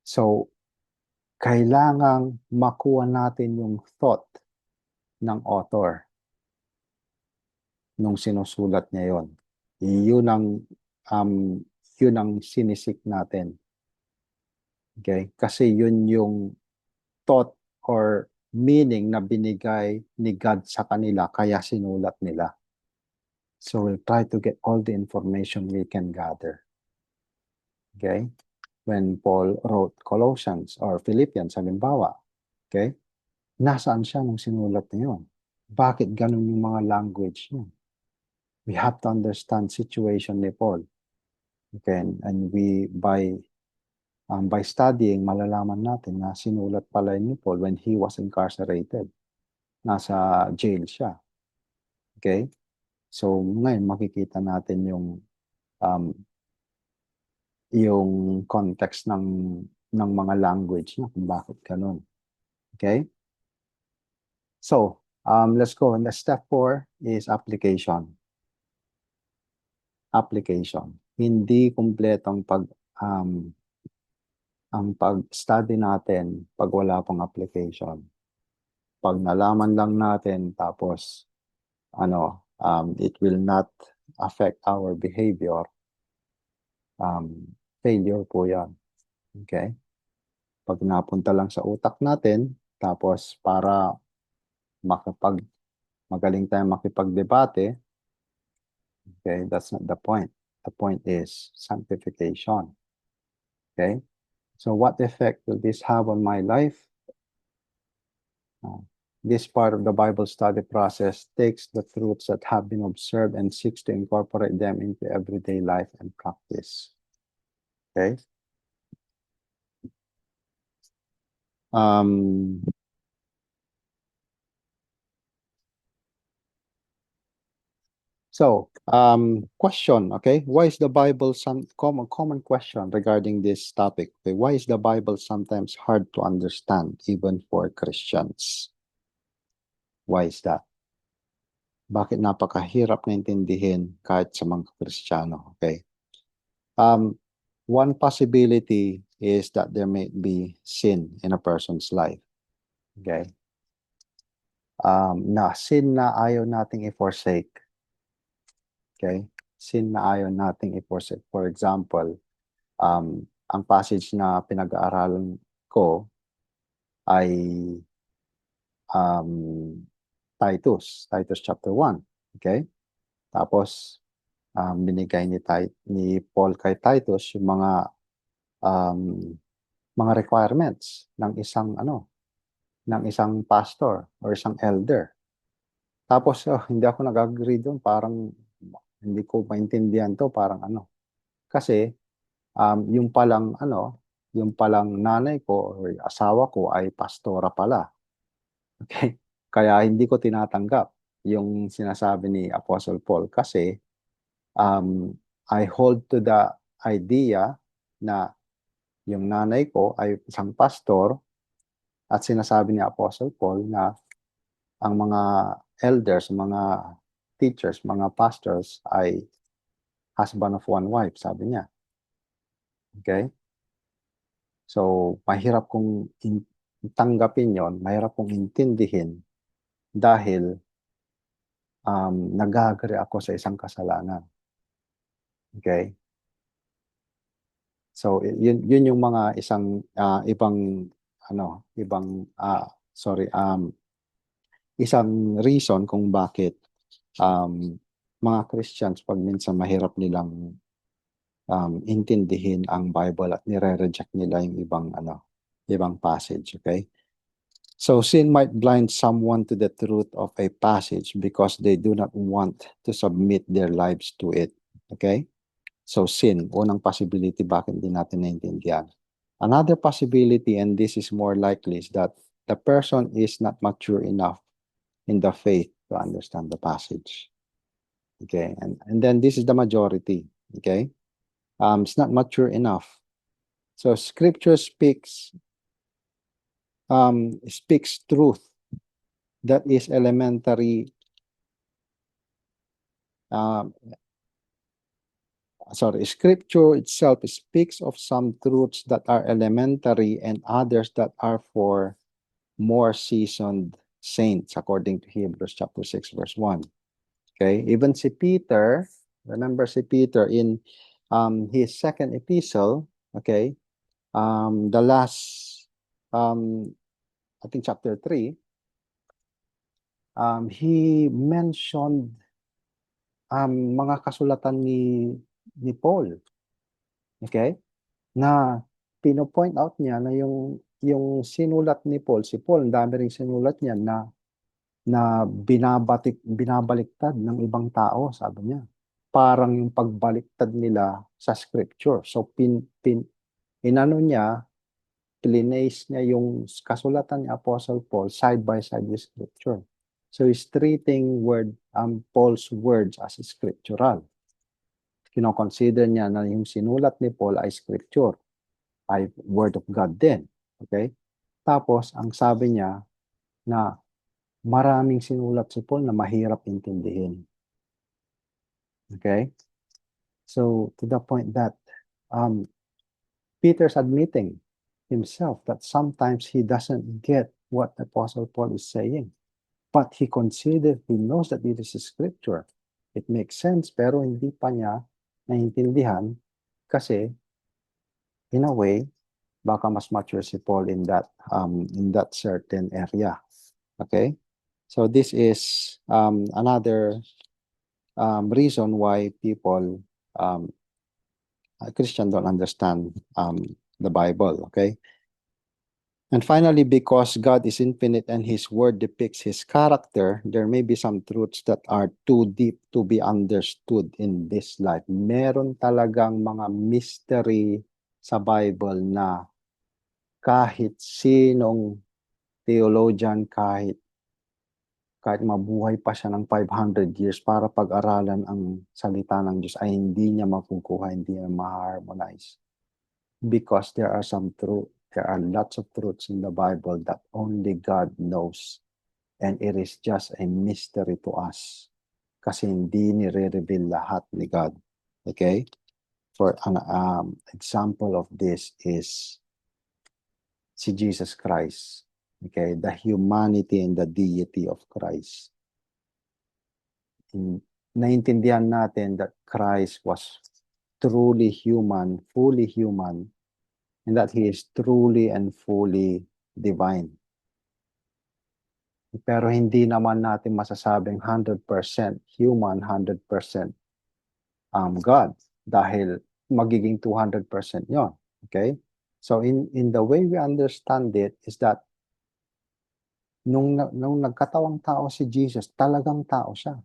So, kailangang makuha natin yung thought ng author nung sinusulat niya yon. Yun ang sinisik natin. Okay? Kasi yun yung thought or meaning na binigay ni God sa kanila, kaya sinulat nila. So we'll try to get all the information we can gather. Okay? When Paul wrote Colossians or Philippians, halimbawa, okay? Nasaan siya nung sinulat niya yun? Bakit ganun yung mga language niya? We have to understand situation ni Paul. Okay? And we, by studying, malalaman natin na sinulat pala ni Paul when he was incarcerated. Nasa jail siya. Okay? So, ngayon makikita natin yung context ng mga language niya kung bakit ganun. Okay? So, let's go. And the step 4 is application. Application. Hindi kumpletong ang pag-study natin pag wala pang application. Pag nalaman lang natin tapos it will not affect our behavior. Failure po yan. Okay? Pag napunta lang sa utak natin, tapos para magaling tayong makipagdebate. Okay, that's not the point. The point is sanctification. Okay, so what effect will this have on my life? This part of the Bible study process takes the truths that have been observed and seeks to incorporate them into everyday life and practice. Okay. Question, okay? Why is the Bible some common question regarding this topic? Okay, why is the Bible sometimes hard to understand even for Christians? Why is that? Bakit napakahirap na intindihin kahit sa mga Kristiyano? Okay. One possibility is that there may be sin in a person's life. Okay. Na sin na ayaw nating i-forsake. Okay. Sin na ayaw nating i-forsake. For example, ang passage na pinag-aaralan ko ay Titus chapter 1. Okay? Tapos, binigay ni Paul kay Titus yung mga requirements ng isang pastor or isang elder. Tapos, hindi ako nag-agree doon. Parang, hindi ko maintindihan to. Parang Kasi, yung palang nanay ko or asawa ko ay pastora pala. Okay? Kaya hindi ko tinatanggap yung sinasabi ni Apostle Paul kasi I hold to the idea na yung nanay ko ay isang pastor at sinasabi ni Apostle Paul na ang mga elders, mga teachers, mga pastors ay husband of one wife, sabi niya. Okay? So, mahirap kong tanggapin yon, mahirap kong intindihin dahil nag-agree ako sa isang kasalanan. Okay? So, yun yung mga isang reason kung bakit mga Christians pag minsan mahirap nilang intindihin ang Bible at nire-reject nila yung ibang passage, okay? So sin might blind someone to the truth of a passage because they do not want to submit their lives to it, okay? So sin, unang possibility bakit hindi natin naintindihan. Another possibility, and this is more likely, is that the person is not mature enough in the faith to understand the passage. Okay, and then this is the majority, okay? It's not mature enough. So scripture speaks truth that is elementary. Scripture itself speaks of some truths that are elementary and others that are for more seasoned saints, according to Hebrews chapter 6, verse 1. Okay, even si Peter, remember si Peter in his second epistle, okay, the last, I think chapter 3, he mentioned mga kasulatan ni Paul, okay, na pino-point out niya na yung sinulat ni Paul, si Paul, ang dami ring sinulat niya na binabaliktad ng ibang tao, sabi niya. Parang yung pagbaliktad nila sa scripture. So, plinase niya yung kasulatan ni Apostle Paul side by side with scripture. So, he's treating Paul's words as scriptural. Kino-consider niya na yung sinulat ni Paul ay scripture, ay word of God din. Okay? Tapos, ang sabi niya na maraming sinulat si Paul na mahirap intindihin. Okay? So, to the point that Peter's admitting himself that sometimes he doesn't get what the Apostle Paul is saying. But he knows that it is a scripture. It makes sense, pero hindi pa niya naiintindihan kasi, in a way, baka mas mature si Paul in that certain area. Okay? So this is another reason why people, Christian don't understand the Bible, okay? And finally, because God is infinite and His Word depicts His character, there may be some truths that are too deep to be understood in this life. Meron talagang mga mystery sa Bible na kahit sinong theologian, kahit mabuhay pa siya ng 500 years para pag-aralan ang salita ng Diyos, ay hindi niya makukuha, hindi niya ma-harmonize. Because there are lots of truths in the Bible that only God knows. And it is just a mystery to us. Kasi hindi nire-reveal lahat ni God. Okay? For an example of this is si Jesus Christ. Okay? The humanity and the deity of Christ. Naintindihan natin that Christ was truly human, fully human, and that He is truly and fully divine. Pero hindi naman natin masasabing 100% human, 100% God, dahil magiging 200% yon. Okay? So in the way we understand it is that nung nagkatawang tao si Jesus, talagang tao siya.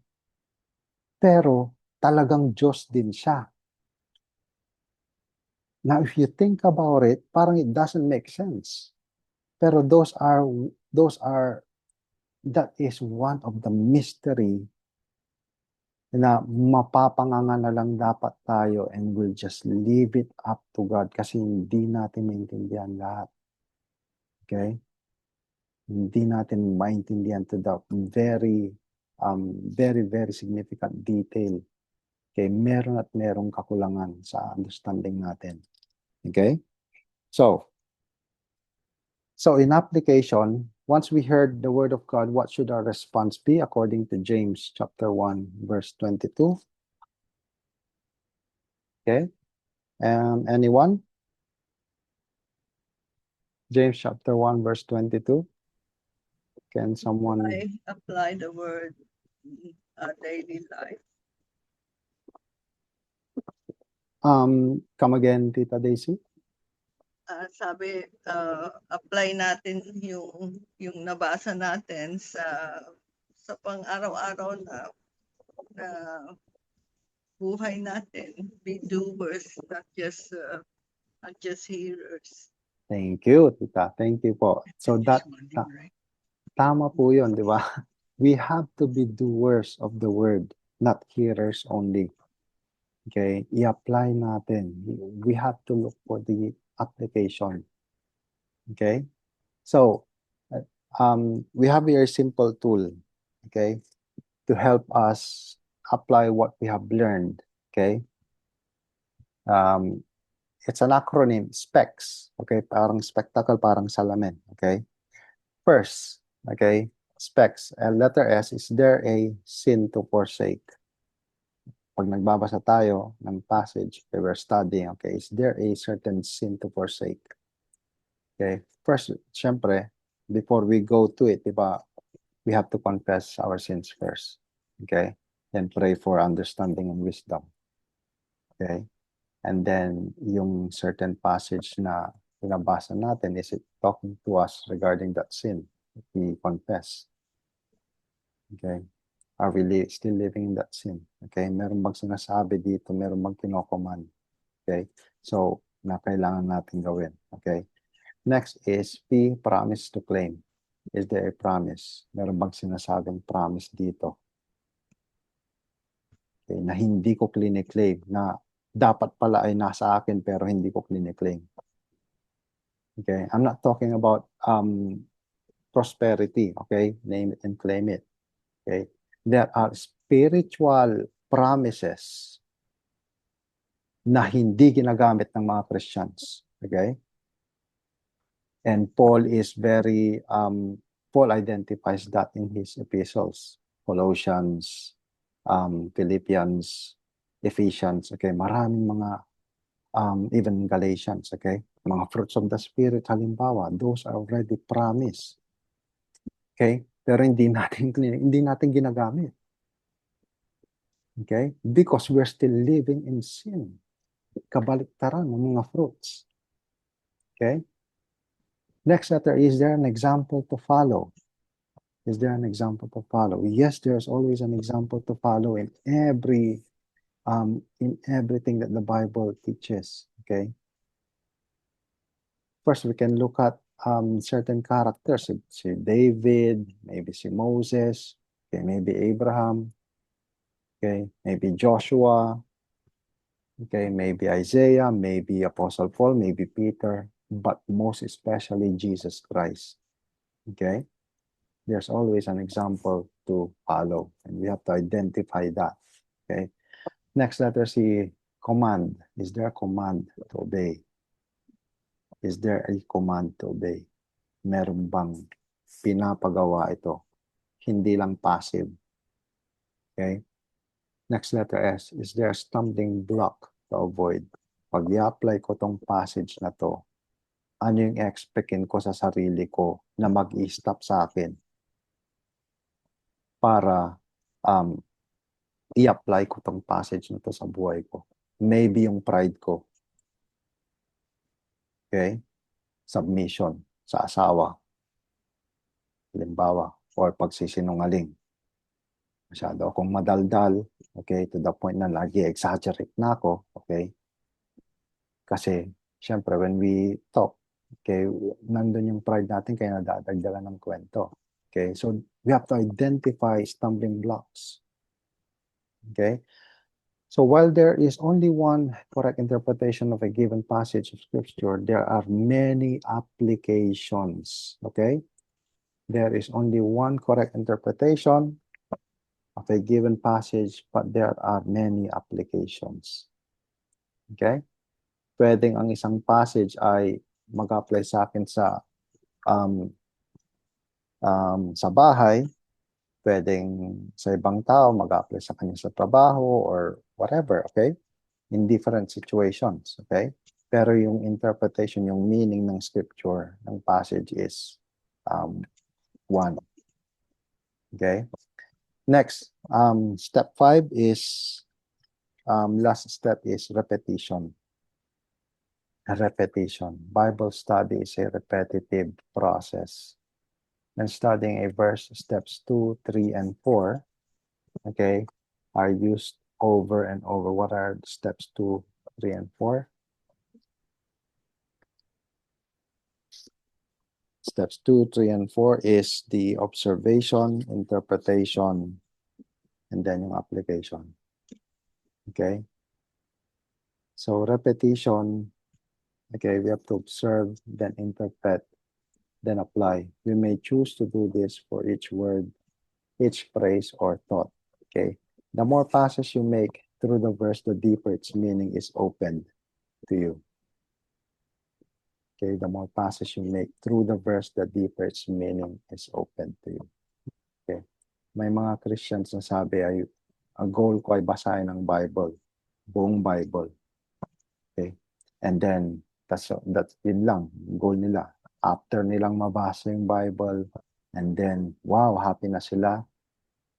Pero talagang Diyos din siya. Now, if you think about it, parang it doesn't make sense. Pero that is one of the mystery na mapapanganga na lang dapat tayo and we'll just leave it up to God kasi hindi natin maintindihan lahat. Okay? Hindi natin maintindihan to the very, very significant detail. Okay? Meron at merong kakulangan sa understanding natin. Okay? So in application, once we heard the word of God, what should our response be according to James chapter 1, verse 22? Okay. Anyone? James chapter 1, verse 22. Can someone? Apply the word in our daily life. Come again, Tita Daisy. Sabi, apply natin yung nabasa natin sa pang-araw-araw na buhay natin. Be doers, not just hearers. Thank you, Tita. Thank you po. So tama po yun, di ba? We have to be doers of the word, not hearers only. Okay? I-apply natin. We have to look for the application. Okay? So, we have here a simple tool, okay, to help us apply what we have learned. Okay? It's an acronym, SPECS. Okay? Parang spectacle, parang salamin. Okay? First, okay, SPECS. Letter S, is there a sin to forsake? Pag nagbabasa tayo ng passage that we're studying, okay, is there a certain sin to forsake? Okay, first, syempre, before we go to it, diba, we have to confess our sins first. Okay, then pray for understanding and wisdom. Okay, and then yung certain passage na pinabasa natin, is it talking to us regarding that sin that we confess? Okay. Are we still living in that sin? Okay? Meron bang sinasabi dito? Meron bang kinocommand? Okay? So, na kailangan natin gawin. Okay? Next is P, promise to claim. Is there a promise? Meron bang sinasabing promise dito? Okay? Na hindi ko cliniclaim, na dapat pala ay nasa akin pero hindi ko cliniclaim. Okay? I'm not talking about prosperity. Okay? Name it and claim it. Okay? There are spiritual promises na hindi ginagamit ng mga Christians. Okay? And Paul identifies that in his epistles. Colossians, Philippians, Ephesians. Okay? Maraming mga, even Galatians. Okay? Mga fruits of the Spirit, halimbawa, those are already promised. Okay? Pero hindi natin ginagamit. Okay? Because we're still living in sin. Kabaliktaran ng mga fruits. Okay? Next letter, is there an example to follow? Is there an example to follow? Yes, there's always an example to follow in everything that the Bible teaches. Okay? First, we can look at certain characters. Si David, maybe si Moses, okay, maybe Abraham, okay, maybe Joshua, okay, maybe Isaiah, maybe Apostle Paul, maybe Peter, but most especially Jesus Christ. Okay? There's always an example to follow, and we have to identify that. Okay? Next letter C, command. Is there a command to obey? Is there a command to obey? Meron bang pinapagawa ito? Hindi lang passive. Okay? Next letter S, is there a stumbling block to avoid? Pag i-apply ko tong passage na to, ano yung expectin ko sa sarili ko na mag-i-stop sa akin para i-apply ko tong passage na to sa buhay ko? Maybe yung pride ko. Okay? Submission sa asawa. Halimbawa, or pagsisinungaling. Masyado akong madaldal, okay, to the point na lagi exaggerate na ako, okay? Kasi, syempre, when we talk, okay, nandun yung pride natin kaya nadadagdagan ng kwento. Okay, so we have to identify stumbling blocks. Okay, so while there is only one correct interpretation of a given passage of scripture, there are many applications. Okay, there is only one correct interpretation of a given passage, but there are many applications. Okay? Pwedeng ang isang passage ay mag-apply sa akin sa bahay, pwedeng sa ibang tao mag-apply sa kanya sa trabaho or whatever, okay? In different situations, okay? Pero yung interpretation, yung meaning ng scripture, ng passage is one. Okay? Next, step 5 is, last step is repetition. Repetition. Bible study is a repetitive process. And studying a verse, steps 2, 3, and 4, okay, are used over and over. What are steps 2, 3, and 4? Steps 2, 3, and 4 is the observation, interpretation, and then yung application. Okay? So repetition, okay, we have to observe, then interpret, then apply. We may choose to do this for each word, each phrase, or thought. Okay? The more passes you make through the verse, the deeper its meaning is opened to you. Okay, the more passes you make through the verse, the deeper its meaning is open to you. Okay. May mga Christians na sabi ay, ang goal ko ay basahin ang Bible, buong Bible. Okay. And then, that's yun lang, goal nila. After nilang mabasa yung Bible, and then, wow, happy na sila.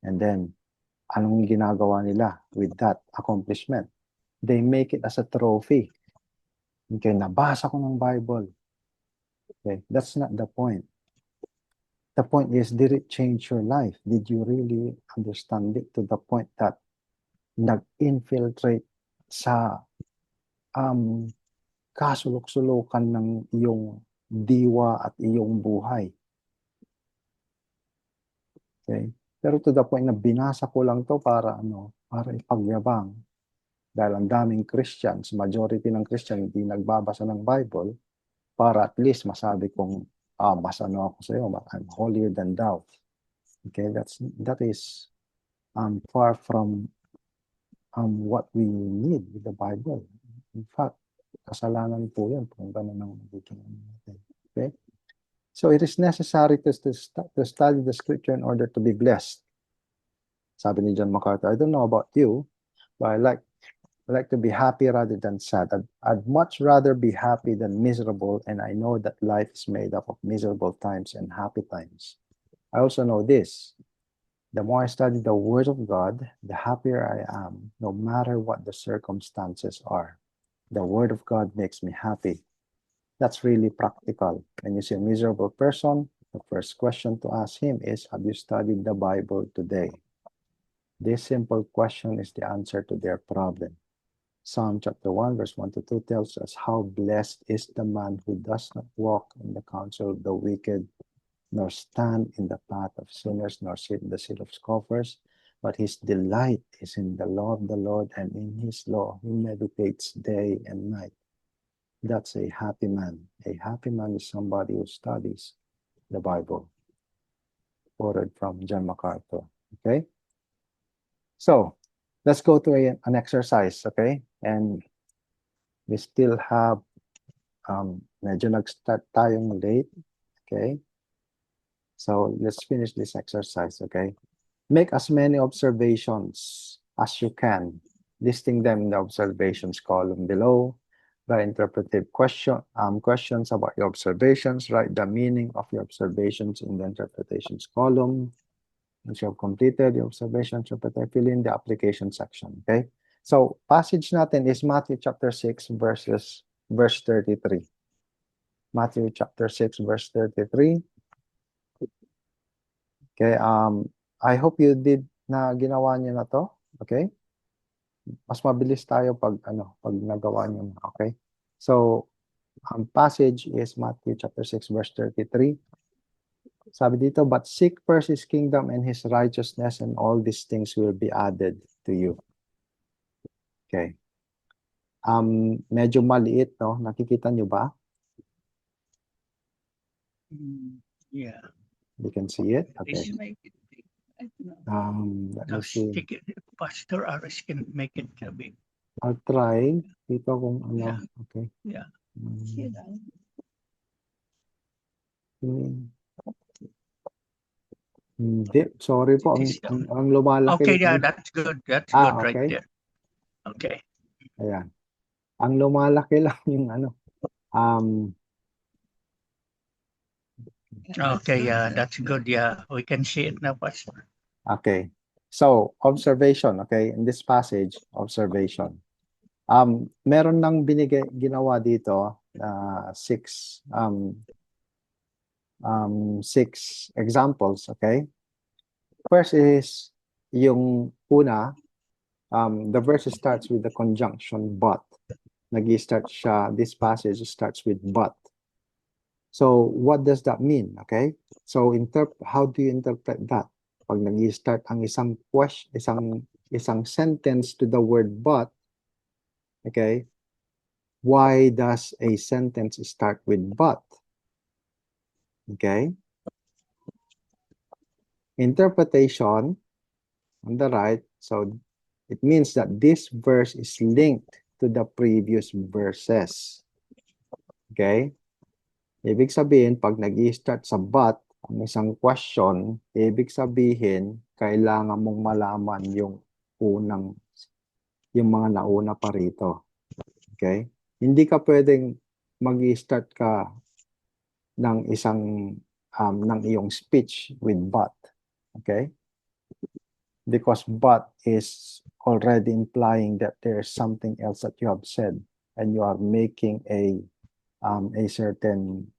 And then, anong ginagawa nila with that accomplishment? They make it as a trophy. Okay, nabasa ko ng Bible. Okay, that's not the point. The point is, did it change your life? Did you really understand it to the point that nag-infiltrate sa kasulok-sulukan ng iyong diwa at iyong buhay? Okay? Pero to the point na binasa ko lang to para para ipagyabang. Dahil ang daming Christians, majority ng Christian hindi nagbabasa ng Bible, para at least masabi kong, mas ako sa iyo, I'm holier than thou. Okay, that is far from what we need with the Bible. In fact, kasalanan po yan kung gano'n ang magiging natin. Okay? So it is necessary to study the scripture in order to be blessed. Sabi ni John MacArthur, I don't know about you, but I like to be happy rather than sad. I'd much rather be happy than miserable, and I know that life is made up of miserable times and happy times. I also know this. The more I study the Word of God, the happier I am, no matter what the circumstances are. The Word of God makes me happy. That's really practical. When you see a miserable person, the first question to ask him is, have you studied the Bible today? This simple question is the answer to their problem. Psalm chapter 1, verse 1 to 2 tells us how blessed is the man who does not walk in the counsel of the wicked, nor stand in the path of sinners, nor sit in the seat of scoffers, but his delight is in the law of the Lord, and in his law he meditates day and night. That's a happy man. A happy man is somebody who studies the Bible. Quoted from John MacArthur. Okay? So, let's go to an exercise, okay? And we still have, medyo nag-start tayong late, okay? So, let's finish this exercise, okay? Make as many observations as you can, listing them in the observations column below. By interpretive questions about your observations, write the meaning of your observations in the interpretations column. Once you have completed the observation interpreter, fill in the application section, okay? So, passage natin is Matthew chapter 6 verse 33. Matthew chapter 6 verse 33. Okay, I hope you did na ginawa niyo na to, okay? Mas mabilis tayo pag nagawa niyo na, okay? So, passage is Matthew chapter 6 verse 33. Sabi dito, but seek first his kingdom and his righteousness, and all these things will be added to you. Okay. Medyo maliit, no? Nakikita niyo ba? Yeah. You can see it? Okay. This- Make it big. Let me see. Pastor Aris can make it big. I'll try. Dito kung ano. Yeah. Okay. Yeah. Hindi. Sorry po. Ang lumalaki. Okay, yeah, that's good. That's Ah, good right okay. there. Okay. Ayan. Ang lumalaki lang yung ano. Okay, yeah, that's good. Yeah, we can see it now, Pastor. Okay. So, observation, okay? In this passage, observation. Meron nang ginawa dito six examples, okay? First is yung una, the verse starts with the conjunction but. Nag-start siya, this passage starts with but. So, what does that mean? Okay? So, how do you interpret that? Pag nag-start ang isang sentence to the word but, okay? Why does a sentence start with but? Okay? Interpretation on the right, so it means that this verse is linked to the previous verses. Okay? Ibig sabihin, pag nag-i-start sa but, ang isang question, ibig sabihin, kailangan mong malaman yung mga nauna pa rito. Okay? Hindi ka pwedeng mag-i-start ka ng ng iyong speech with but. Okay? Because but is already implying that there's something else that you have said and you are making a certain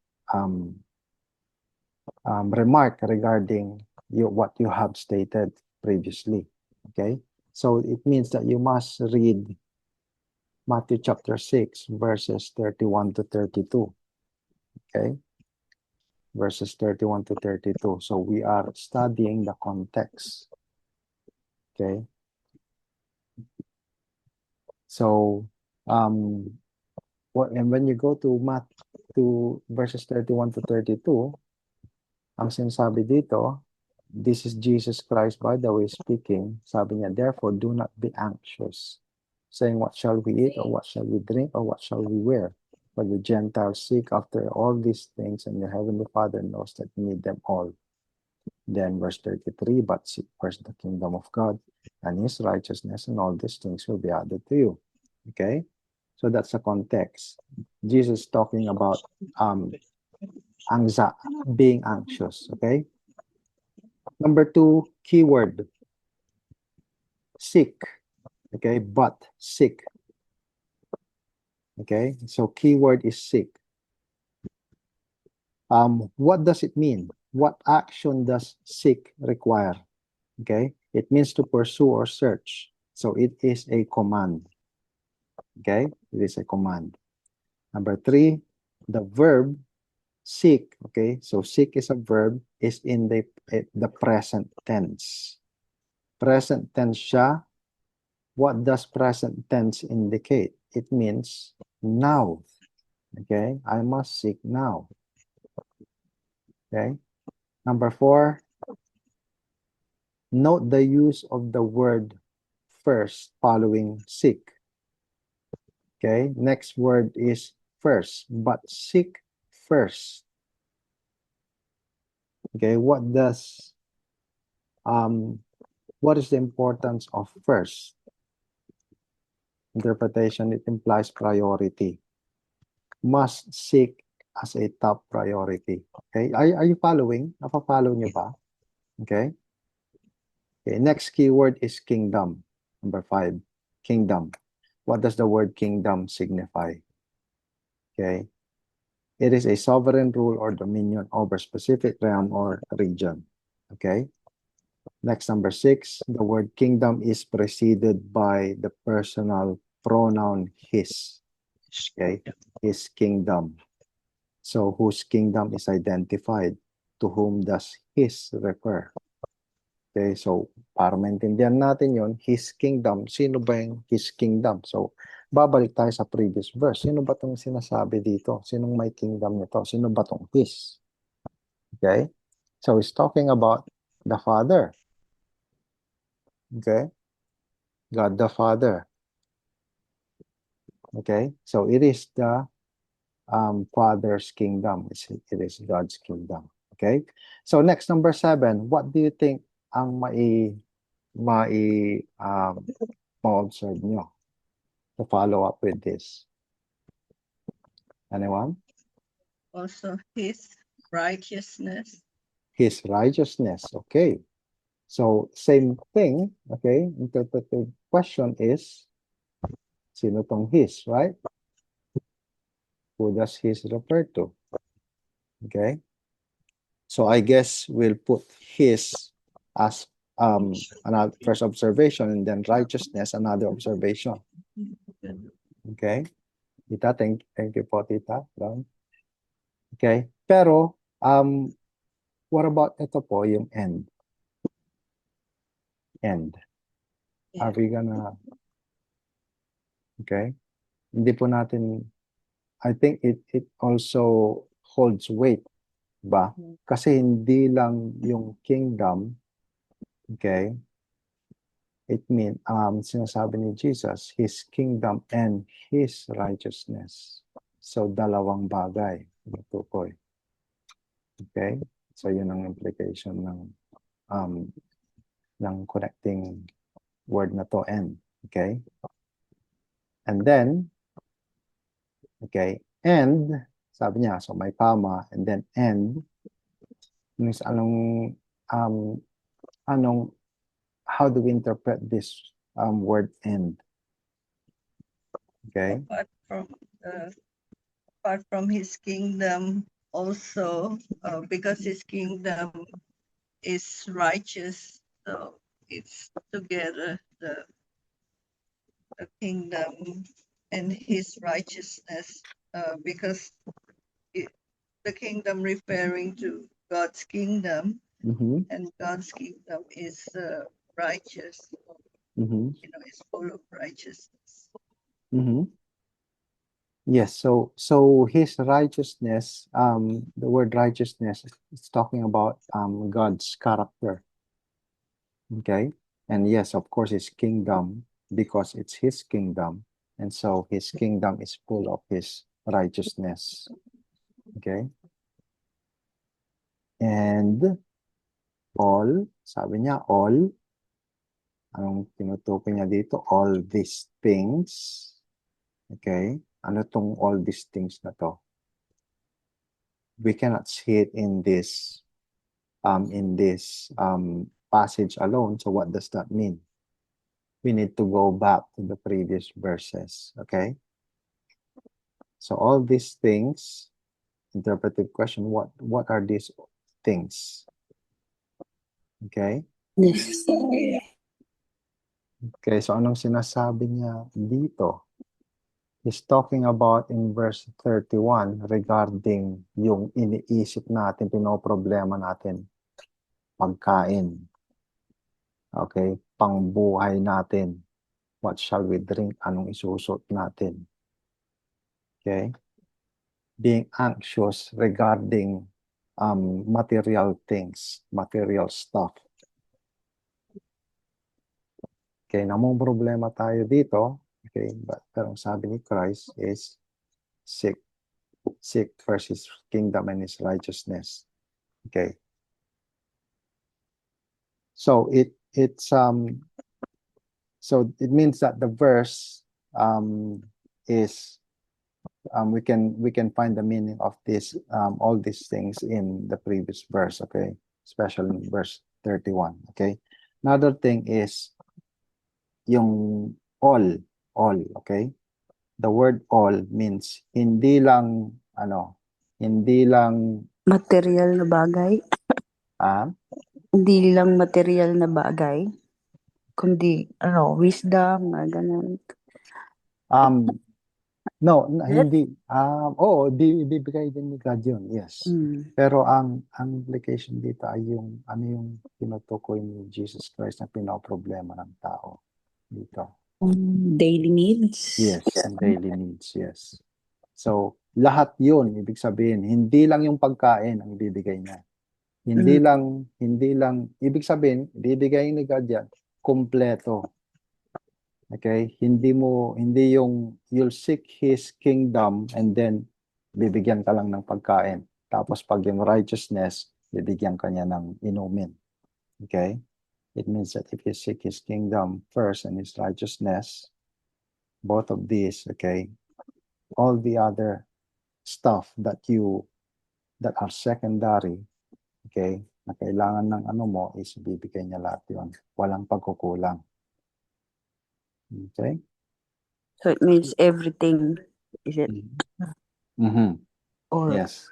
remark regarding what you have stated previously. Okay, so it means that you must read Matthew chapter 6 verses 31 to 32. Okay, verses 31 to 32. So we are studying the context. Okay, so and when you go to verses 31 to 32, ang sinasabi dito, this is Jesus Christ, by the way, speaking. Sabi niya, therefore, do not be anxious, saying, what shall we eat, or what shall we drink, or what shall we wear? For the Gentiles seek after all these things, and your heavenly Father knows that you need them all. Then verse 33, but seek first the kingdom of God and his righteousness, and all these things will be added to you. Okay? So that's the context. Jesus talking about being anxious, okay? Number 2, keyword. Sick. Okay, but sick. Okay, so keyword is sick. What does it mean? What action does seek require? Okay, it means to pursue or search. So it is a command. Okay, it is a command. Number 3, the verb seek. Okay, so seek is a verb, is in the present tense. Present tense siya. What does present tense indicate? It means now. Okay, I must seek now. Okay, number 4, note the use of the word first following seek. Okay, next word is first, but seek first. Okay, what is the importance of first? Interpretation, it implies priority. Must seek as a top priority. Okay, are you following? Napapollow niyo ba? Okay. Okay, next keyword is kingdom. Number 5, kingdom. What does the word kingdom signify? Okay. It is a sovereign rule or dominion over specific realm or region. Okay. Next, number 6, the word kingdom is preceded by the personal pronoun his. Okay, his kingdom. So whose kingdom is identified? To whom does his refer? Okay, so para maintindihan natin yon, his kingdom, sino ba yung his kingdom? So babalik tayo sa previous verse. Sino ba itong sinasabi dito? Sinong may kingdom nito? Sino ba itong his? Okay, so he's talking about the Father. Okay, God the Father. Okay, so it is the Father's kingdom. It is God's kingdom. Okay, so next, number 7, what do you think ang ma-observe nyo to follow up with this? Anyone? Also his righteousness. His righteousness. Okay, so same thing. Okay, interpretive question is, sino tong his, right? Who does his refer to? Okay, so I guess we'll put his as another first observation, and then righteousness another observation. Okay, Tita, thank you po, Tita. Okay, pero what about ito po, yung end? Are we gonna, okay, hindi po natin, I think it also holds weight ba? Kasi hindi lang yung kingdom, okay, it means, sinasabi ni Jesus, his kingdom and his righteousness. So dalawang bagay, matukoy. Okay, so yun ang implication ng connecting word na to, and. Okay, and then, okay, and, sabi niya, so may comma, and then end, means how do we interpret this word end? Okay, Apart from his kingdom, also because his kingdom is righteous, so it's together the kingdom and his righteousness, because the kingdom referring to God's kingdom, and God's kingdom is righteous. It's full of righteousness. Yes, so his righteousness, the word righteousness is talking about God's character. Okay, and yes, of course, his kingdom, because it's his kingdom, and so his kingdom is full of his righteousness. Okay, and all, sabi niya, all, anong tinutukoy niya dito? All these things. Okay, ano tong all these things na to? We cannot see it in this in this passage alone. So what does that mean? We need to go back to the previous verses, okay? So all these things, interpretive question, what are these things? Okay? Necessary. Okay, so anong sinasabi niya dito? He's talking about in verse 31 regarding yung iniisip natin, pinoproblema natin, pagkain. Okay, pangbuhay natin. What shall we drink? Anong isusot natin? Okay? Being anxious regarding material things, material stuff. Okay, namang problema tayo dito. Okay, pero ang sabi ni Christ is seek first his kingdom and his righteousness. Okay. So it means that the verse is we can find the meaning of this all these things in the previous verse, okay, especially in verse 31. Okay. Another thing is yung all, okay? The word all means hindi lang Material na bagay. Hindi lang material na bagay. Kundi, wisdom, ganun. hindi. Bibigay din ni God yun, yes. Pero ang implication dito ay yung tinutukoy ni Jesus Christ na pinoproblema ng tao dito. Daily needs. Yes, daily needs, yes. So, lahat yun, ibig sabihin, hindi lang yung pagkain ang ibibigay niya. Hindi lang, ibig sabihin, ibibigay ni God yan, kumpleto. Okay? Hindi yung you'll seek His kingdom and then bibigyan ka lang ng pagkain. Tapos pag yung righteousness, bibigyan ka niya ng inumin. Okay? It means that if you seek His kingdom first and His righteousness, both of these, okay, all the other stuff that are secondary, okay, na kailangan ng mo is bibigay niya lahat yun. Walang pagkukulang. Okay? So it means everything, is it? Mm-hmm. Or Yes.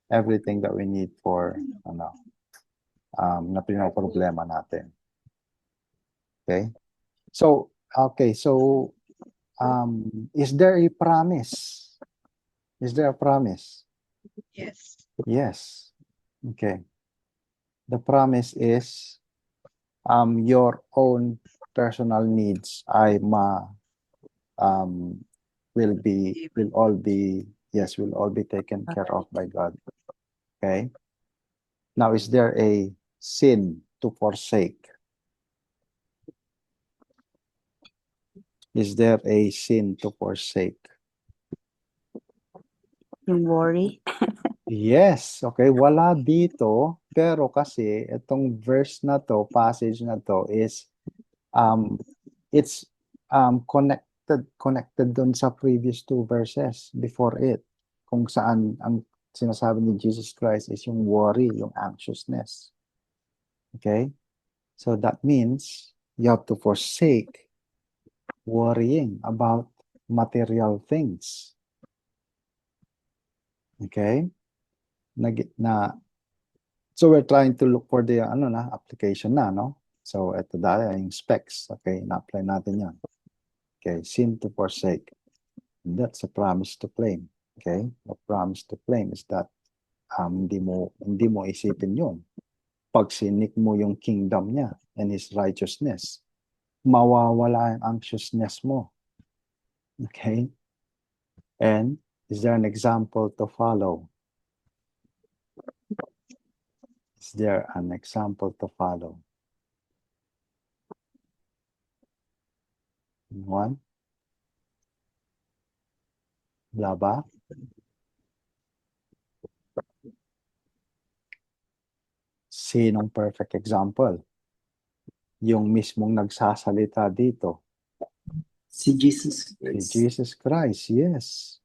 Everything that we need for na pinoproblema natin. Okay? So, is there a promise? Is there a promise? yes. Yes. Okay. The promise is your own personal needs will all be taken care of by God. Okay? Now, is there a sin to forsake? Is there a sin to forsake? Yung worry. Yes, okay, wala dito, pero kasi itong verse na to, passage na to is it's connected dun sa previous two verses before it, kung saan ang sinasabi ni Jesus Christ is yung worry, yung anxiousness. Okay? So that means you have to forsake worrying about material things. Okay? So we're trying to look for the application na, no? So ito dahil yung specs, okay, na-apply natin yan. Okay, sin to forsake. And that's a promise to claim. Okay? A promise to claim is that hindi mo isipin yun. Pag sinik mo yung kingdom niya and His righteousness, mawawala yung anxiousness mo. Okay? And is there an example to follow? Is there an example to follow? One? Wala ba? Sinong perfect example? Yung mismong nagsasalita dito. Si Jesus Christ. Si Jesus Christ, yes.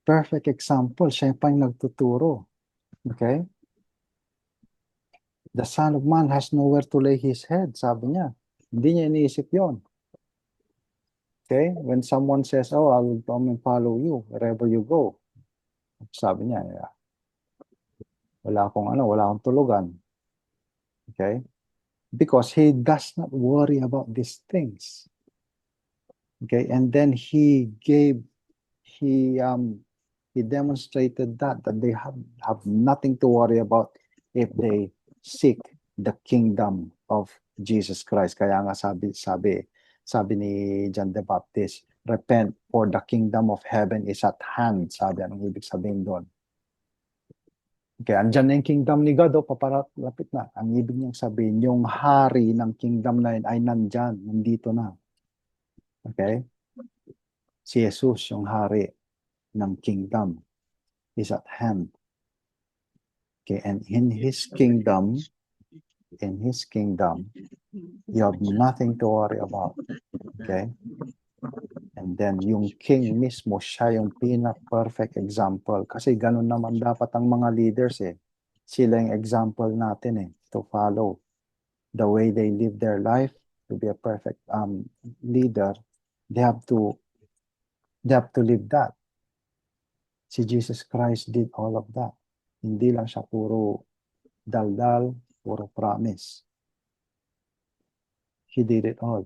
Perfect example. Siya pa yung nagtuturo. Okay? The Son of Man has nowhere to lay his head, sabi niya. Hindi niya iniisip yon. Okay? When someone says, oh, I will come and follow you wherever you go. Sabi niya, yeah, wala akong tulugan. Okay? Because he does not worry about these things. Okay? And then he demonstrated that they have nothing to worry about if they seek the kingdom of Jesus Christ. Kaya nga sabi ni John the Baptist, repent for the kingdom of heaven is at hand. Sabi, anong ibig sabihin doon? Okay, andyan na yung kingdom ni God, papalapit na. Ang ibig niyang sabihin, yung hari ng kingdom na yun ay nandyan, nandito na. Okay? Si Jesus, yung hari ng kingdom, is at hand. Okay, and in His kingdom, you have nothing to worry about. Okay? And then, yung king mismo, siya yung perfect example. Kasi ganun naman dapat ang mga leaders eh. Sila yung example natin eh, to follow. The way they live their life, to be a perfect leader, they have to live that. Si Jesus Christ did all of that. Hindi lang siya puro daldal, puro promise. He did it all.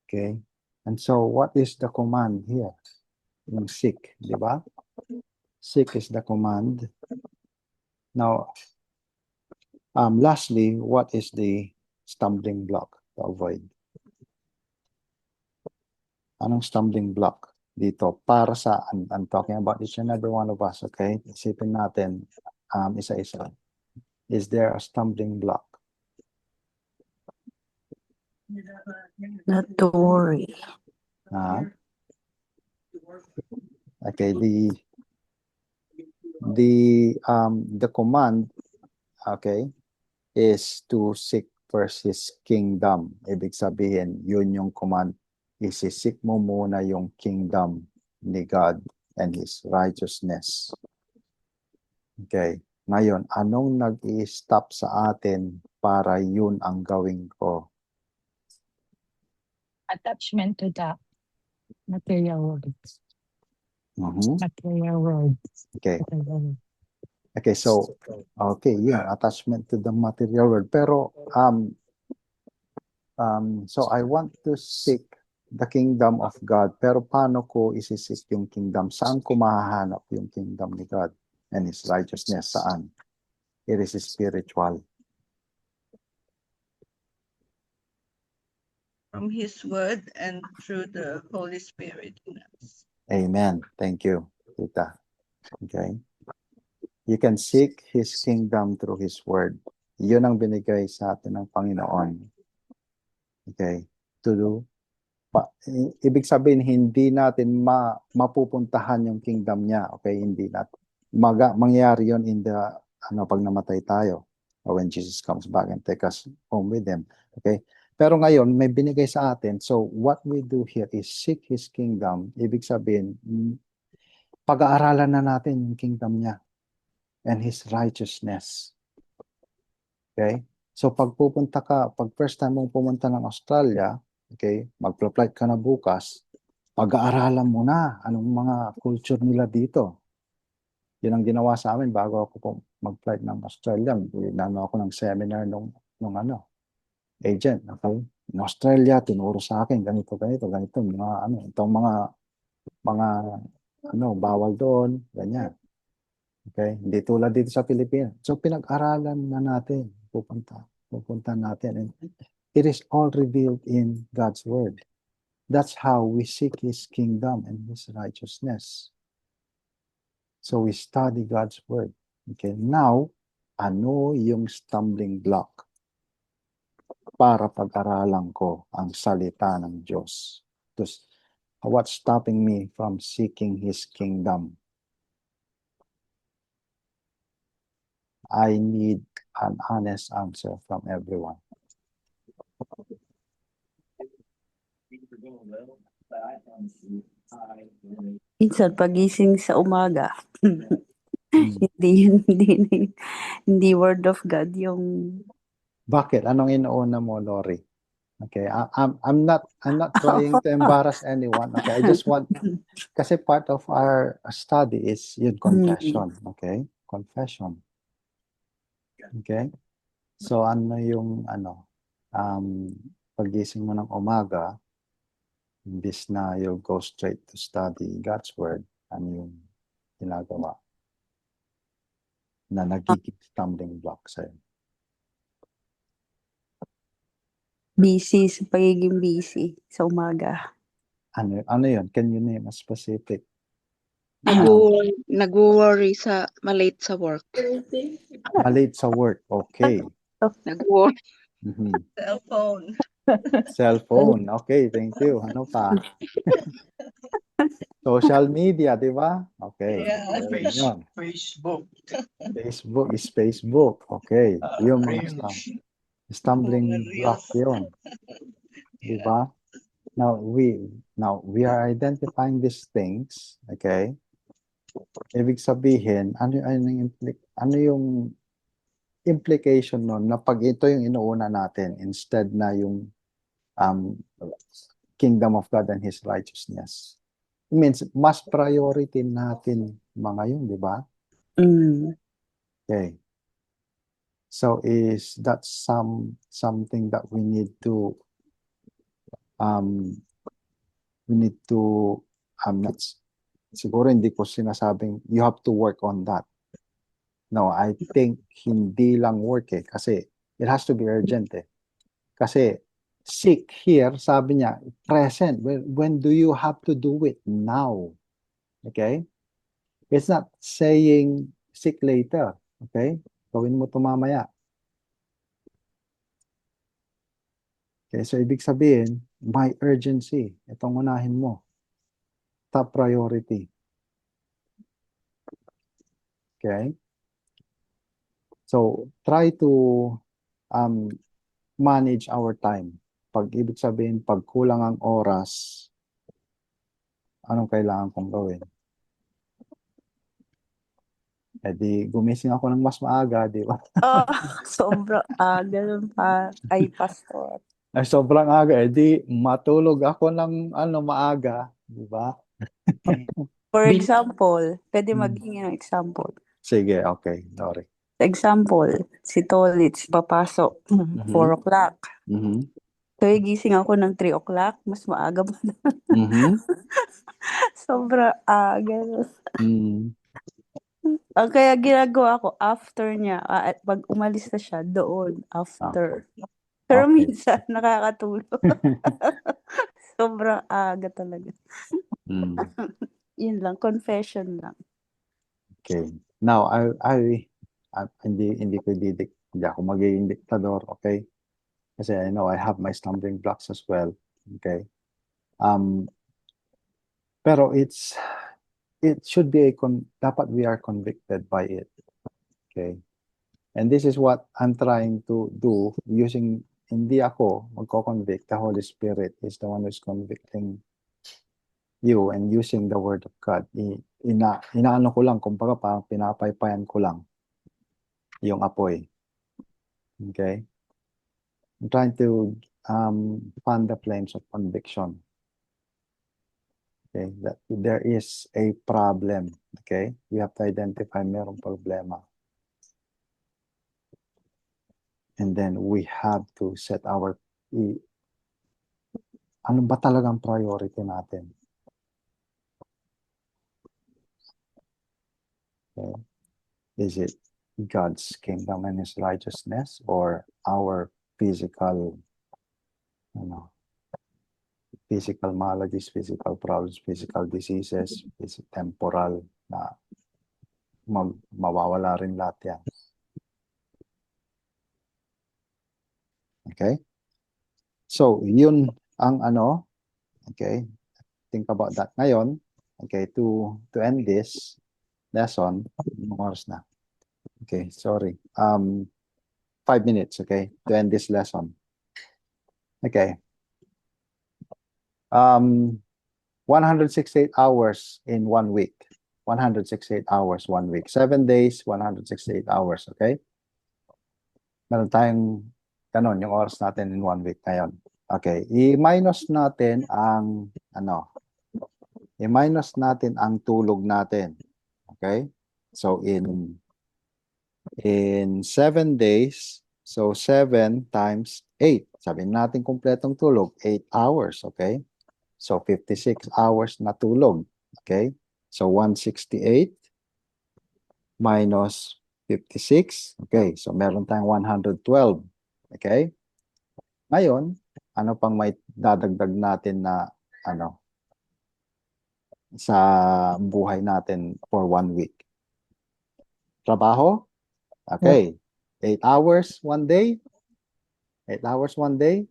Okay? And so, what is the command here? Yung seek, di ba? Seek is the command. Now, lastly, what is the stumbling block to avoid? Anong stumbling block dito? Para sa, I'm talking about each and every one of us, okay? Isipin natin, isa-isa. Is there a stumbling block? Not to worry. Okay, the command, okay, is to seek first His kingdom. Ibig sabihin, yun yung command. Isisik mo muna yung kingdom ni God and His righteousness. Okay, ngayon, anong nag-i-stop sa atin para yun ang gawin ko? Attachment to the material words. Mhm. Material words. Okay. Okay, so, yeah, attachment to the material world. Pero, so I want to seek the kingdom of God. Pero paano ko isisik yung kingdom? Saan ko mahahanap yung kingdom ni God and His righteousness? Saan? It is spiritual. From His word and through the Holy Spirit in us. Amen. Thank you, Tita. Okay. You can seek His kingdom through His word. Yun ang binigay sa atin ng Panginoon. Okay. To do. Ibig sabihin, hindi natin mapupuntahan yung kingdom niya. Okay. Hindi natin. Mangyayari yun in the, pag namatay tayo. Or when Jesus comes back and take us home with Him. Okay. Pero ngayon, may binigay sa atin. So, what we do here is seek His kingdom. Ibig sabihin, pag-aaralan na natin yung kingdom niya and His righteousness. Okay? So, pag first time mong pumunta ng Australia, okay, mag-flight ka na bukas, pag-aaralan mo na anong mga culture nila dito. Yun ang ginawa sa amin bago ako mag-flight ng Australia. Nano ako ng seminar nung agent, okay? In Australia, tinuro sa akin, ganito, itong mga bawal doon, ganyan. Okay? Hindi tulad dito sa Pilipinas. So, pinag-aralan na natin, pupunta natin. And it is all revealed in God's Word. That's how we seek His kingdom and His righteousness. So, we study God's Word. Okay? Now, ano yung stumbling block para pag-aralan ko ang salita ng Diyos? What's stopping me from seeking His kingdom? I need an honest answer from everyone. Minsan pagising sa umaga, hindi Hindi word of God yung Bakit? Anong inuuna mo, Lori? Okay, I'm not trying to embarrass anyone. Okay, I just want, kasi part of our study is yun, confession. Okay, confession. Okay, so ano yung pagising mo ng umaga, imbis na you'll go straight to study God's word, ano yung ginagawa na nagiging stumbling block sa'yo? busy sa pagiging busy sa umaga. Ano yun? Can you name a specific? Nag-worry sa malate sa work. Malate sa work. Okay. Nag-worry. Mhm. Cellphone. Cellphone. Okay, thank you. Ano pa? Social media, di ba? Okay. Yeah. Yun. Facebook. Facebook is Facebook. Okay. Yung mga Reels. stumbling Mga block reels. yun. Di ba? Now we are identifying these things, okay? Ibig sabihin, ano yung implication nun na pag ito yung inuuna natin instead na yung kingdom of God and His righteousness. It means mas priority natin mga yun, di ba? Mm. Okay. So is that something that we need to not siguro hindi ko sinasabing you have to work on that. No, I think hindi lang work kasi it has to be urgent Kasi seek here, sabi niya, present. When do you have to do it? Now. Okay? It's not saying seek later. Okay? Gawin mo ito mamaya. Okay, so ibig sabihin, my urgency. Itong unahin mo. Top priority. Okay? So, try to manage our time. Pag ibig sabihin, pag kulang ang oras, anong kailangan kong gawin? Eh di, gumising ako ng mas maaga, di ba? Oh, sobrang ganun pa. Ay, pastor. Ay, sobrang aga. Eh di, matulog ako ng maaga, di ba? For example, pwede maghingi ng example. Sige, okay. Sorry. Example, si Tolits papasok 4 o'clock. Mhm. So, gising ako ng 3 o'clock, mas maaga pa na. Mhm. Sobrang aga. Mm. Ang kaya ginagawa ko, after niya, at pag umalis na siya, doon, after. Pero Okay. minsan, nakakatulog. Sobrang aga talaga. Mm. Yun lang, confession lang. Okay. Now, hindi ako magiging diktador, okay? Kasi I know I have my stumbling blocks as well, okay? Pero it should be dapat we are convicted by it, okay? And this is what I'm trying to do using, hindi ako magko-convict, the Holy Spirit is the one who's convicting you and using the Word of God. Inaano ko lang, kumbaga parang pinapaypayan ko lang yung apoy. Okay? I'm trying to fan the flames of conviction. Okay? That there is a problem. Okay? We have to identify merong problema. And then we have to set ano ba talagang priority natin? Okay? Is it God's kingdom and His righteousness or our physical maladies, physical problems, physical diseases, temporal na mawawala rin lahat yan. Okay? So, yun ang okay? Think about that. Ngayon, okay, to end this lesson, oras na. Okay, sorry. 5 minutes, okay, to end this lesson. Okay. 168 hours in 1 week. 168 hours 1 week. 7 days, 168 hours, okay? Meron tayong ganun, yung oras natin in 1 week ngayon. Okay, i-minus natin ang i-minus natin ang tulog natin. Okay? So in 7 days, so 7 times 8. Sabihin natin kumpletong tulog, 8 hours, okay? So 56 hours na tulog, okay? So 168 minus 56, okay? So meron tayong 112, okay? Ngayon, ano pang may dadagdag natin na sa buhay natin for 1 week? Trabaho? Okay. 8 hours 1 day. 8 hours 1 day.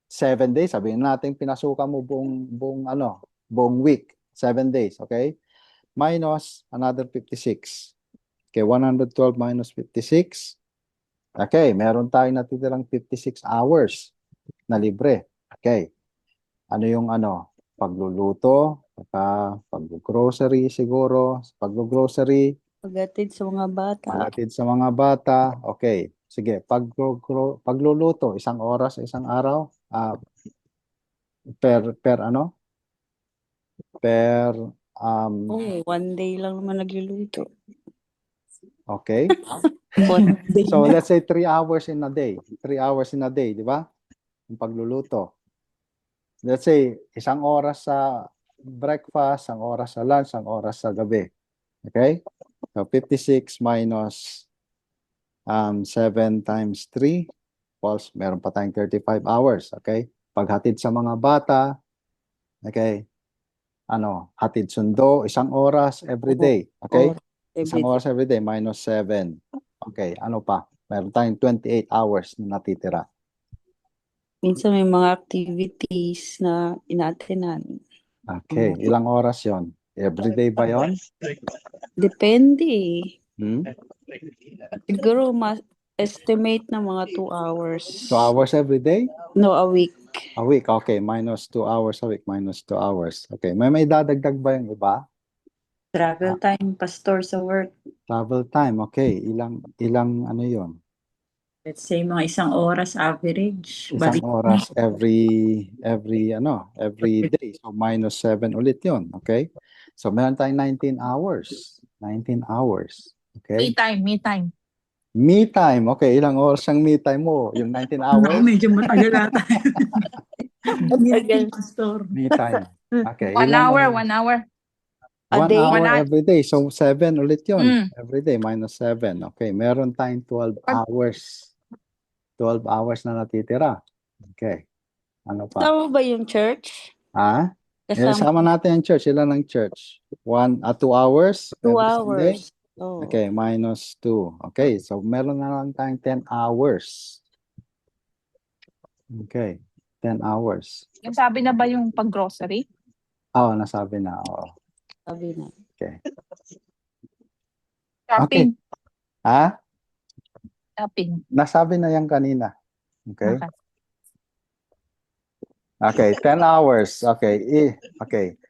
7 days. Sabihin natin pinasukan mo buong week. 7 days. Okay. Minus another 56. Okay. 112 minus 56. Okay. Meron tayong natitirang 56 hours na libre. Okay. Ano yung pagluluto, pag-grocery siguro, pag-grocery, Paghatid sa mga bata. paghatid sa mga bata. Okay. Sige, pagluluto, 1 oras sa isang araw. Per Oh, 1 day lang naman nagluluto. okay. 1 day So na. let's say 3 hours in a day. 3 hours in a day, di ba? Yung pagluluto. Let's say 1 oras sa breakfast, 1 oras sa lunch, 1 oras sa gabi. Okay? So 56 minus 7 times 3 equals, meron pa tayong 35 hours. Okay? Paghatid sa mga bata, okay? Hatid sundo, 1 oras every day. Okay? 1 oras every day minus 7. Okay, ano pa? Meron tayong 28 hours na natitira. Minsan may mga activities na ina-attendan. Okay, ilang oras yon? Every day ba yon? Depende. Hmm? Siguro estimate na mga 2 hours. 2 hours every day? No, a week. A week, okay. Minus 2 hours a week, minus 2 hours. Okay, may dadagdag ba yung iba? Travel time, pastor, sa work. Travel time, okay. Ilang ano yon? Let's say mga 1 oras average. 1 oras every day. So minus 7 ulit yon, okay? So meron tayong 19 hours. 19 hours. Okay? Me time. Me time. Okay, ilang oras ang me time mo? Yung 19 hours? Medyo matagal ata. Pastor. Me time. Okay. 1 hour, 1 hour. A 1 day? hour 1 hour. every day. So 7 ulit yun. Every day minus 7. Okay, meron tayong 12 hours. 12 hours na natitira. Okay. Ano pa? Tama ba yung church? Ha? Sama natin ang church. Ilan ang church? 2 hours? 2 every Sunday? hours. Oh. Okay, minus 2. Okay, so meron na lang tayong 10 hours. Okay, 10 hours. Nasabi na ba yung pag-grocery? Oo, nasabi na. Oo. Sabi na. Okay. Shopping. Ha? Shopping. Nasabi na yan kanina. Okay? Okay, 10 hours. Okay. Okay.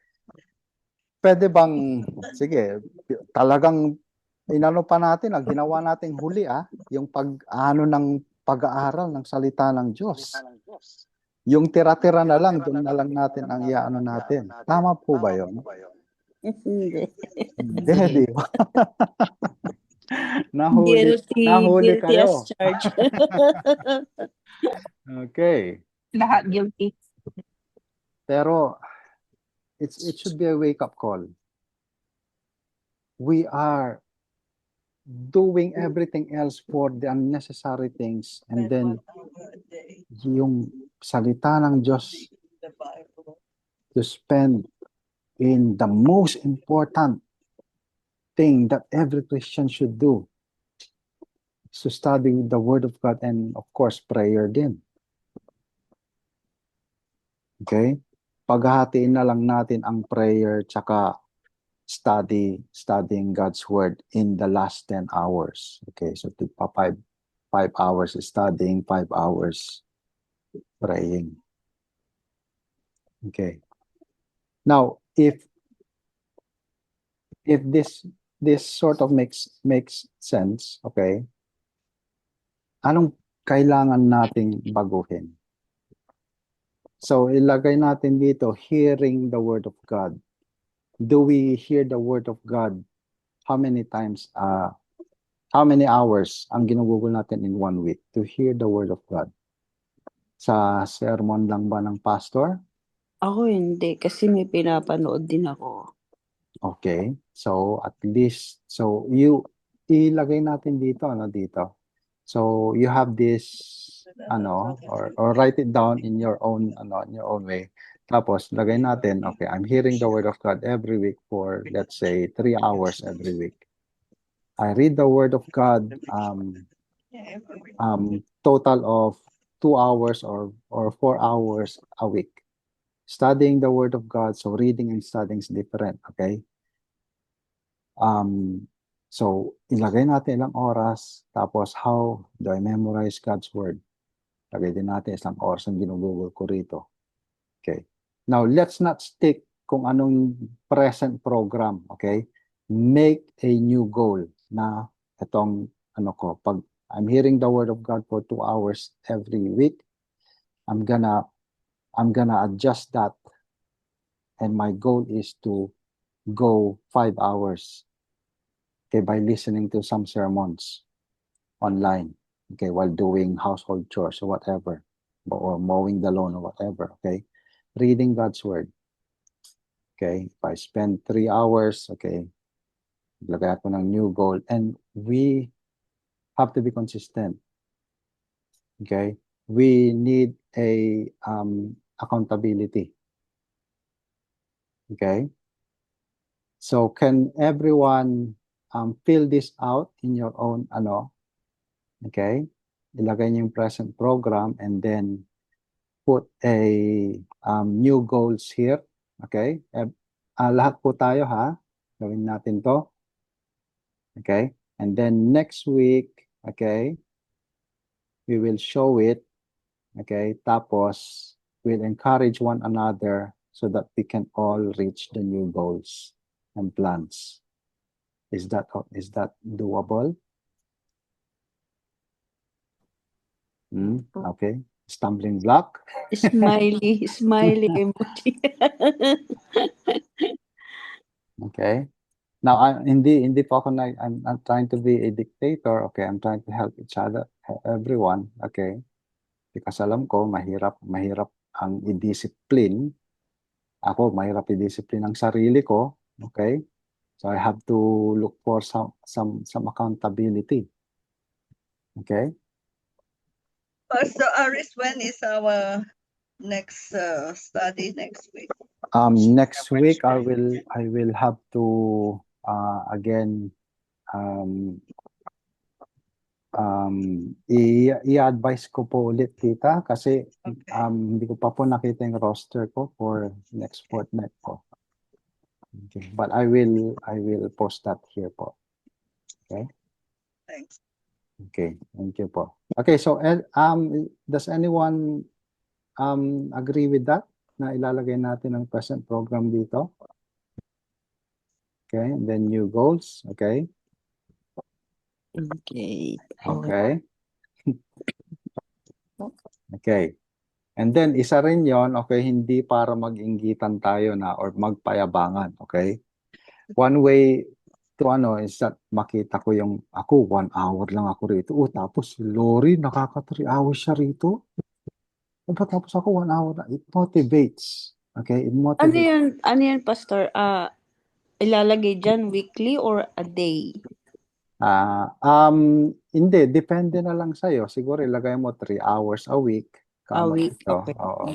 Pwede bang, sige, talagang inano pa natin, ginawa nating huli, yung ng pag-aaral ng salita ng Diyos. Yung tira-tira na lang, doon na lang natin ang iano natin. Tama po ba yun? Hindi. Hindi, di ba? Nahuli Guilty kayo. as charged. Okay. Lahat guilty. Pero, it should be a wake-up call. We are doing everything else for the unnecessary things, and then yung salita ng Diyos to spend in the most important thing that every Christian should do is to study the Word of God and of course prayer din. Okay? Paghahatiin na lang natin ang prayer tsaka studying God's Word in the last 10 hours. Okay, so 5 hours studying, 5 hours praying. Okay. Now, if this sort of makes sense, okay? Anong kailangan nating baguhin. So, ilagay natin dito, hearing the Word of God. Do we hear the Word of God? How many times, how many hours ang ginugugol natin in 1 week to hear the Word of God? Sa sermon lang ba ng pastor? Ako hindi, kasi may pinapanood din ako. Okay. So, at least, so ilagay natin dito, dito. So, you have this, or write it down in your own, in your own way. Tapos, lagay natin, okay, I'm hearing the Word of God every week for, let's say, 3 hours every week. I read the Word of God, total of 2 hours or 4 hours a week. Studying the Word of God, so reading and studying is different, okay? So, ilagay natin ilang oras, tapos how do I memorize God's Word? Lagay din natin isang oras ang ginugugol ko rito. Okay. Now, let's not stick kung anong present program, okay? Make a new goal na itong, pag I'm hearing the Word of God for 2 hours every week, I'm gonna adjust that, and my goal is to go 5 hours, okay, by listening to some sermons online, okay, while doing household chores or whatever, or mowing the lawn or whatever, okay, reading God's Word. Okay, if I spend 3 hours, okay, lagay ako ng new goal, and we have to be consistent. Okay, we need a accountability. Okay, so can everyone fill this out in your own okay, ilagay niyo yung present program and then put a new goals here. Okay, lahat po tayo ha, gawin natin to. Okay, and then next week, okay, we will show it. Okay, tapos we'll encourage one another so that we can all reach the new goals and plans. Is that doable? Okay. Stumbling block. Smiley emoji. Okay. Now, hindi po ako I'm trying to be a dictator. Okay, I'm trying to help each other, everyone. Okay. Because alam ko, mahirap ang i-discipline. Ako, mahirap i-discipline ang sarili ko. Okay? So, I have to look for some accountability. Okay? Pastor Aris, when is our next study next week? Next week, I will have to, again, i-advise ko po ulit, tita, kasi hindi ko pa po nakita yung roster ko for next fortnight po. Okay. But I will post that here po. Okay? Thanks. Okay, thank you po. Okay, so does anyone agree with that? Na ilalagay natin ang present program dito? Okay, and then new goals, okay? Okay. Okay. Okay. And then, isa rin yon, okay, hindi para mag-inggitan tayo na or magpayabangan, okay? One way to is that makita ko yung, ako, 1 hour lang ako rito. Tapos si Lori, nakaka 3 hours siya rito. Tapos ako 1 hour na. It motivates. Okay? It motivates. Ano yan, Pastor? Ilalagay dyan weekly or a day? Hindi, depende na lang sa'yo. Siguro ilagay mo 3 hours a week. A week, ito. okay. Oo.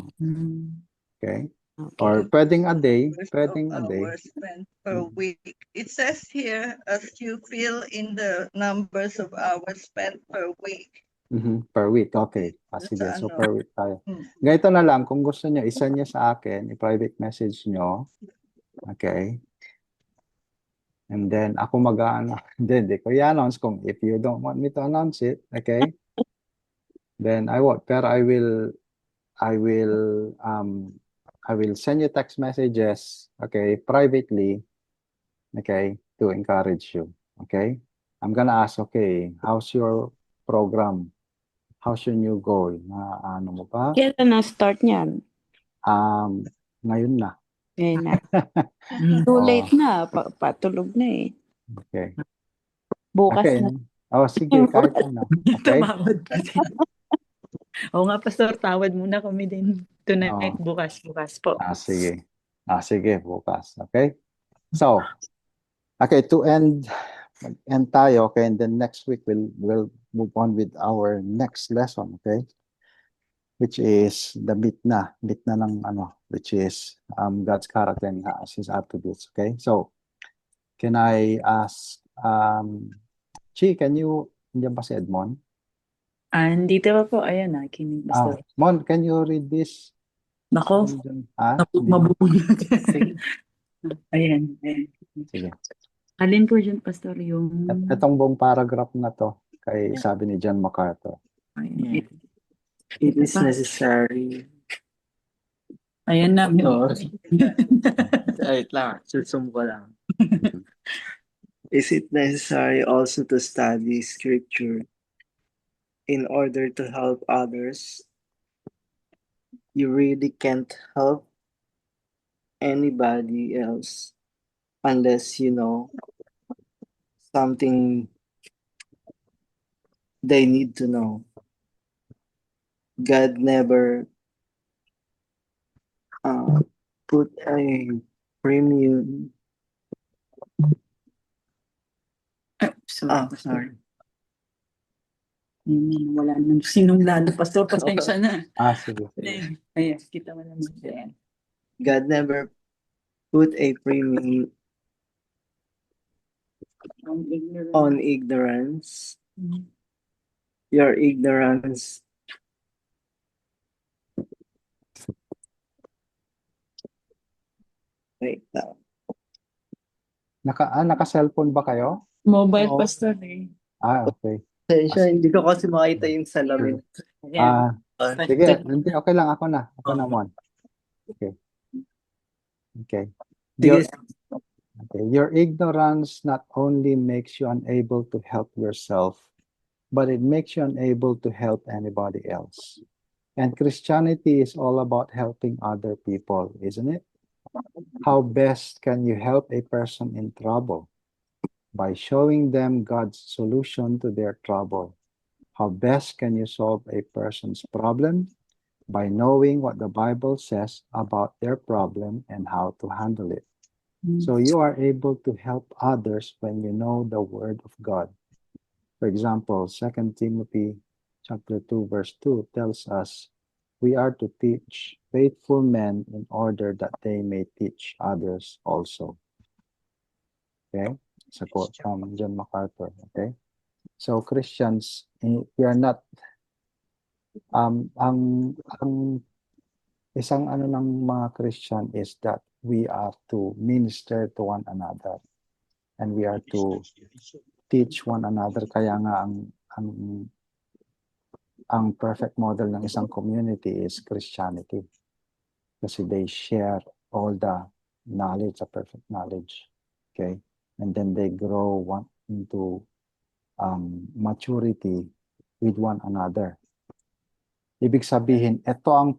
Okay? Okay. Or pwedeng a day. Hours Pwedeng of a day. hours spent per week. It says here, as you fill in the numbers of hours spent per week. Per week, okay. Sige, Sa so ano? per week tayo. Ganito na lang, kung gusto nyo, isa nyo sa akin, i-private message nyo. Okay? And then, ako hindi ko i-announce kung if you don't want me to announce it, okay? Then I won't. Pero I will send you text messages, okay, privately, okay, to encourage you, okay? I'm gonna ask, okay, how's your program? How's your new goal? Na ano mo ba? Kailan na start niyan? Ngayon na. Ngayon na. Mm. Too Oh, late na. Patulog na eh. okay. Bukas Okay. na. Oh, sige, kahit ano. Okay? Tumawad pa din. Oo nga, Pastor, tawad muna kami din. Tonight, Oh, bukas po. sige. Sige, bukas. Okay? So, okay, to end tayo, okay, and then next week we'll move on with our next lesson, okay? Which is the bit na ng ano, which is God's character and his attributes, okay? So, can I ask Chi, nandiyan ba si Edmond? Andito pa po, ayan na, kinig Pastor. Mon, can you read this? Nako, Hindi. mabubunod. Ayan. Sige. Alin po dyan, Pastor, yung... Itong buong paragraph na to, kay sabi ni John MacArthur. Ayan. It is necessary. Ayan na. Wait lang, susum ko lang. Is it necessary also to study scripture in order to help others? You really can't help anybody else unless you know something they need to know. God never put a premium. Sorry. Wala nang sinumlado, Pastor. Pasensya na. Sige. Ayan, kita mo naman. Ayan. God never put a premium on ignorance. Your ignorance wait lang. Naka-cellphone ba kayo? Mobile, Oo. Pastor eh. Okay. Pasensya, hindi ko kasi makita yung salamin. Sige, hindi, okay lang, ako na Mon. Okay. Sige. Your ignorance not only makes you unable to help yourself, but it makes you unable to help anybody else. And Christianity is all about helping other people, isn't it? How best can you help a person in trouble? By showing them God's solution to their trouble. How best can you solve a person's problem? By knowing what the Bible says about their problem and how to handle it. So you are able to help others when you know the Word of God. For example, 2 Timothy chapter 2, verse 2 tells us, we are to teach faithful men in order that they may teach others also. Okay? It's a quote from John MacArthur. Okay? So Christians, we are not, ang isang ano ng mga Christian is that we are to minister to one another and we are to teach one another. Kaya nga ang perfect model ng isang community is Christianity. Kasi they share all the knowledge, the perfect knowledge. Okay? And then they grow into maturity with one another. Ibig sabihin, ito ang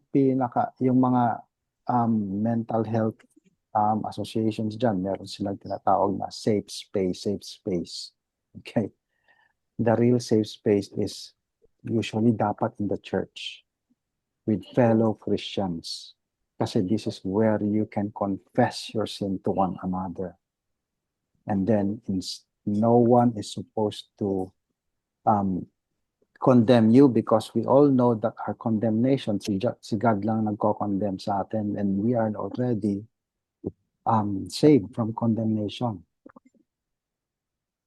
yung mga mental health associations dyan, meron silang tinatawag na safe space. Okay? The real safe space is usually dapat in the church with fellow Christians. Kasi this is where you can confess your sin to one another. And then no one is supposed to condemn you because we all know that our condemnation, si God lang nagko-condemn sa atin and we are already saved from condemnation.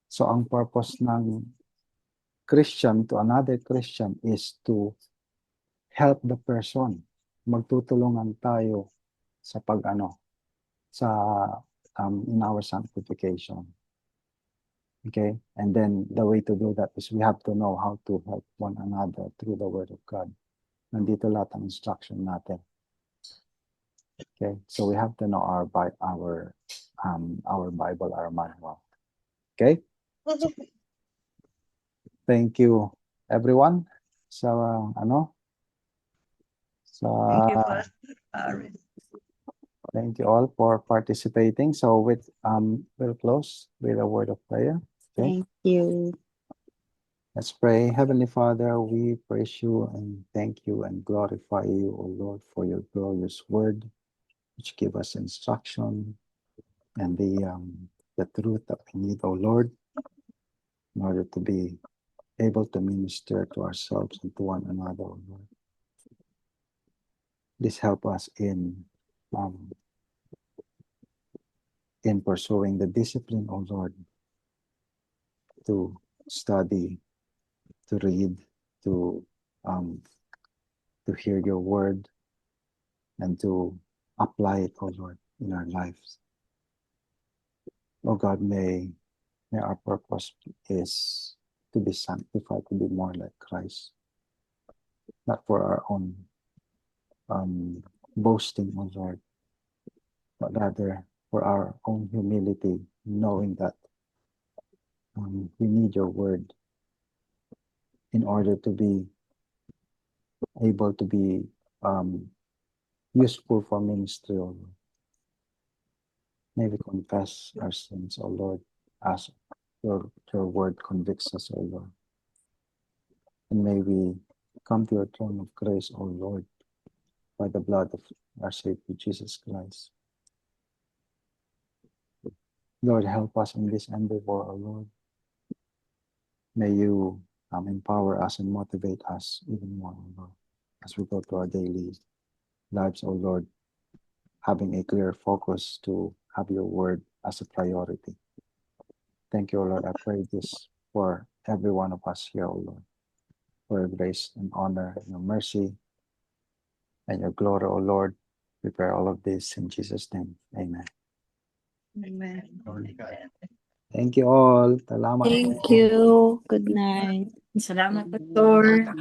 So ang purpose ng Christian to another Christian is to help the person. Magtutulungan tayo sa in our sanctification. Okay? And then the way to do that is we have to know how to help one another through the Word of God. Nandito lahat ang instruction natin. Okay? So we have to know our Bible, our manual. Okay? Thank you, everyone. sa ano? Thank you, Sa Pastor Aris. thank you all for participating. So we'll close with a word of prayer. Okay. Thank you. Let's pray. Heavenly Father, we praise you and thank you and glorify you, O Lord, for your glorious word, which give us instruction and the truth that we need, O Lord, in order to be able to minister to ourselves and to one another, O Lord. Please help us in pursuing the discipline, O Lord, to study, to read, to hear your word, and to apply it, O Lord, in our lives. Oh God, may our purpose is to be sanctified, to be more like Christ, not for our own boasting, O Lord, but rather for our own humility, knowing that we need your word in order to be able to be useful for ministry, O Lord. May we confess our sins, O Lord, as your word convicts us, O Lord. And may we come to your throne of grace, O Lord, by the blood of our Savior Jesus Christ. Lord, help us in this endeavor, O Lord. May you empower us and motivate us even more, O Lord, as we go to our daily lives, O Lord, having a clear focus to have your word as a priority. Thank you, O Lord. I pray this for every one of us here, O Lord, for your grace and honor, and your mercy, and your glory, O Lord. We pray all of this in Jesus' name. Amen. Amen. Thank you all. Salamat Thank po. you. Good night. Salamat, Pastor.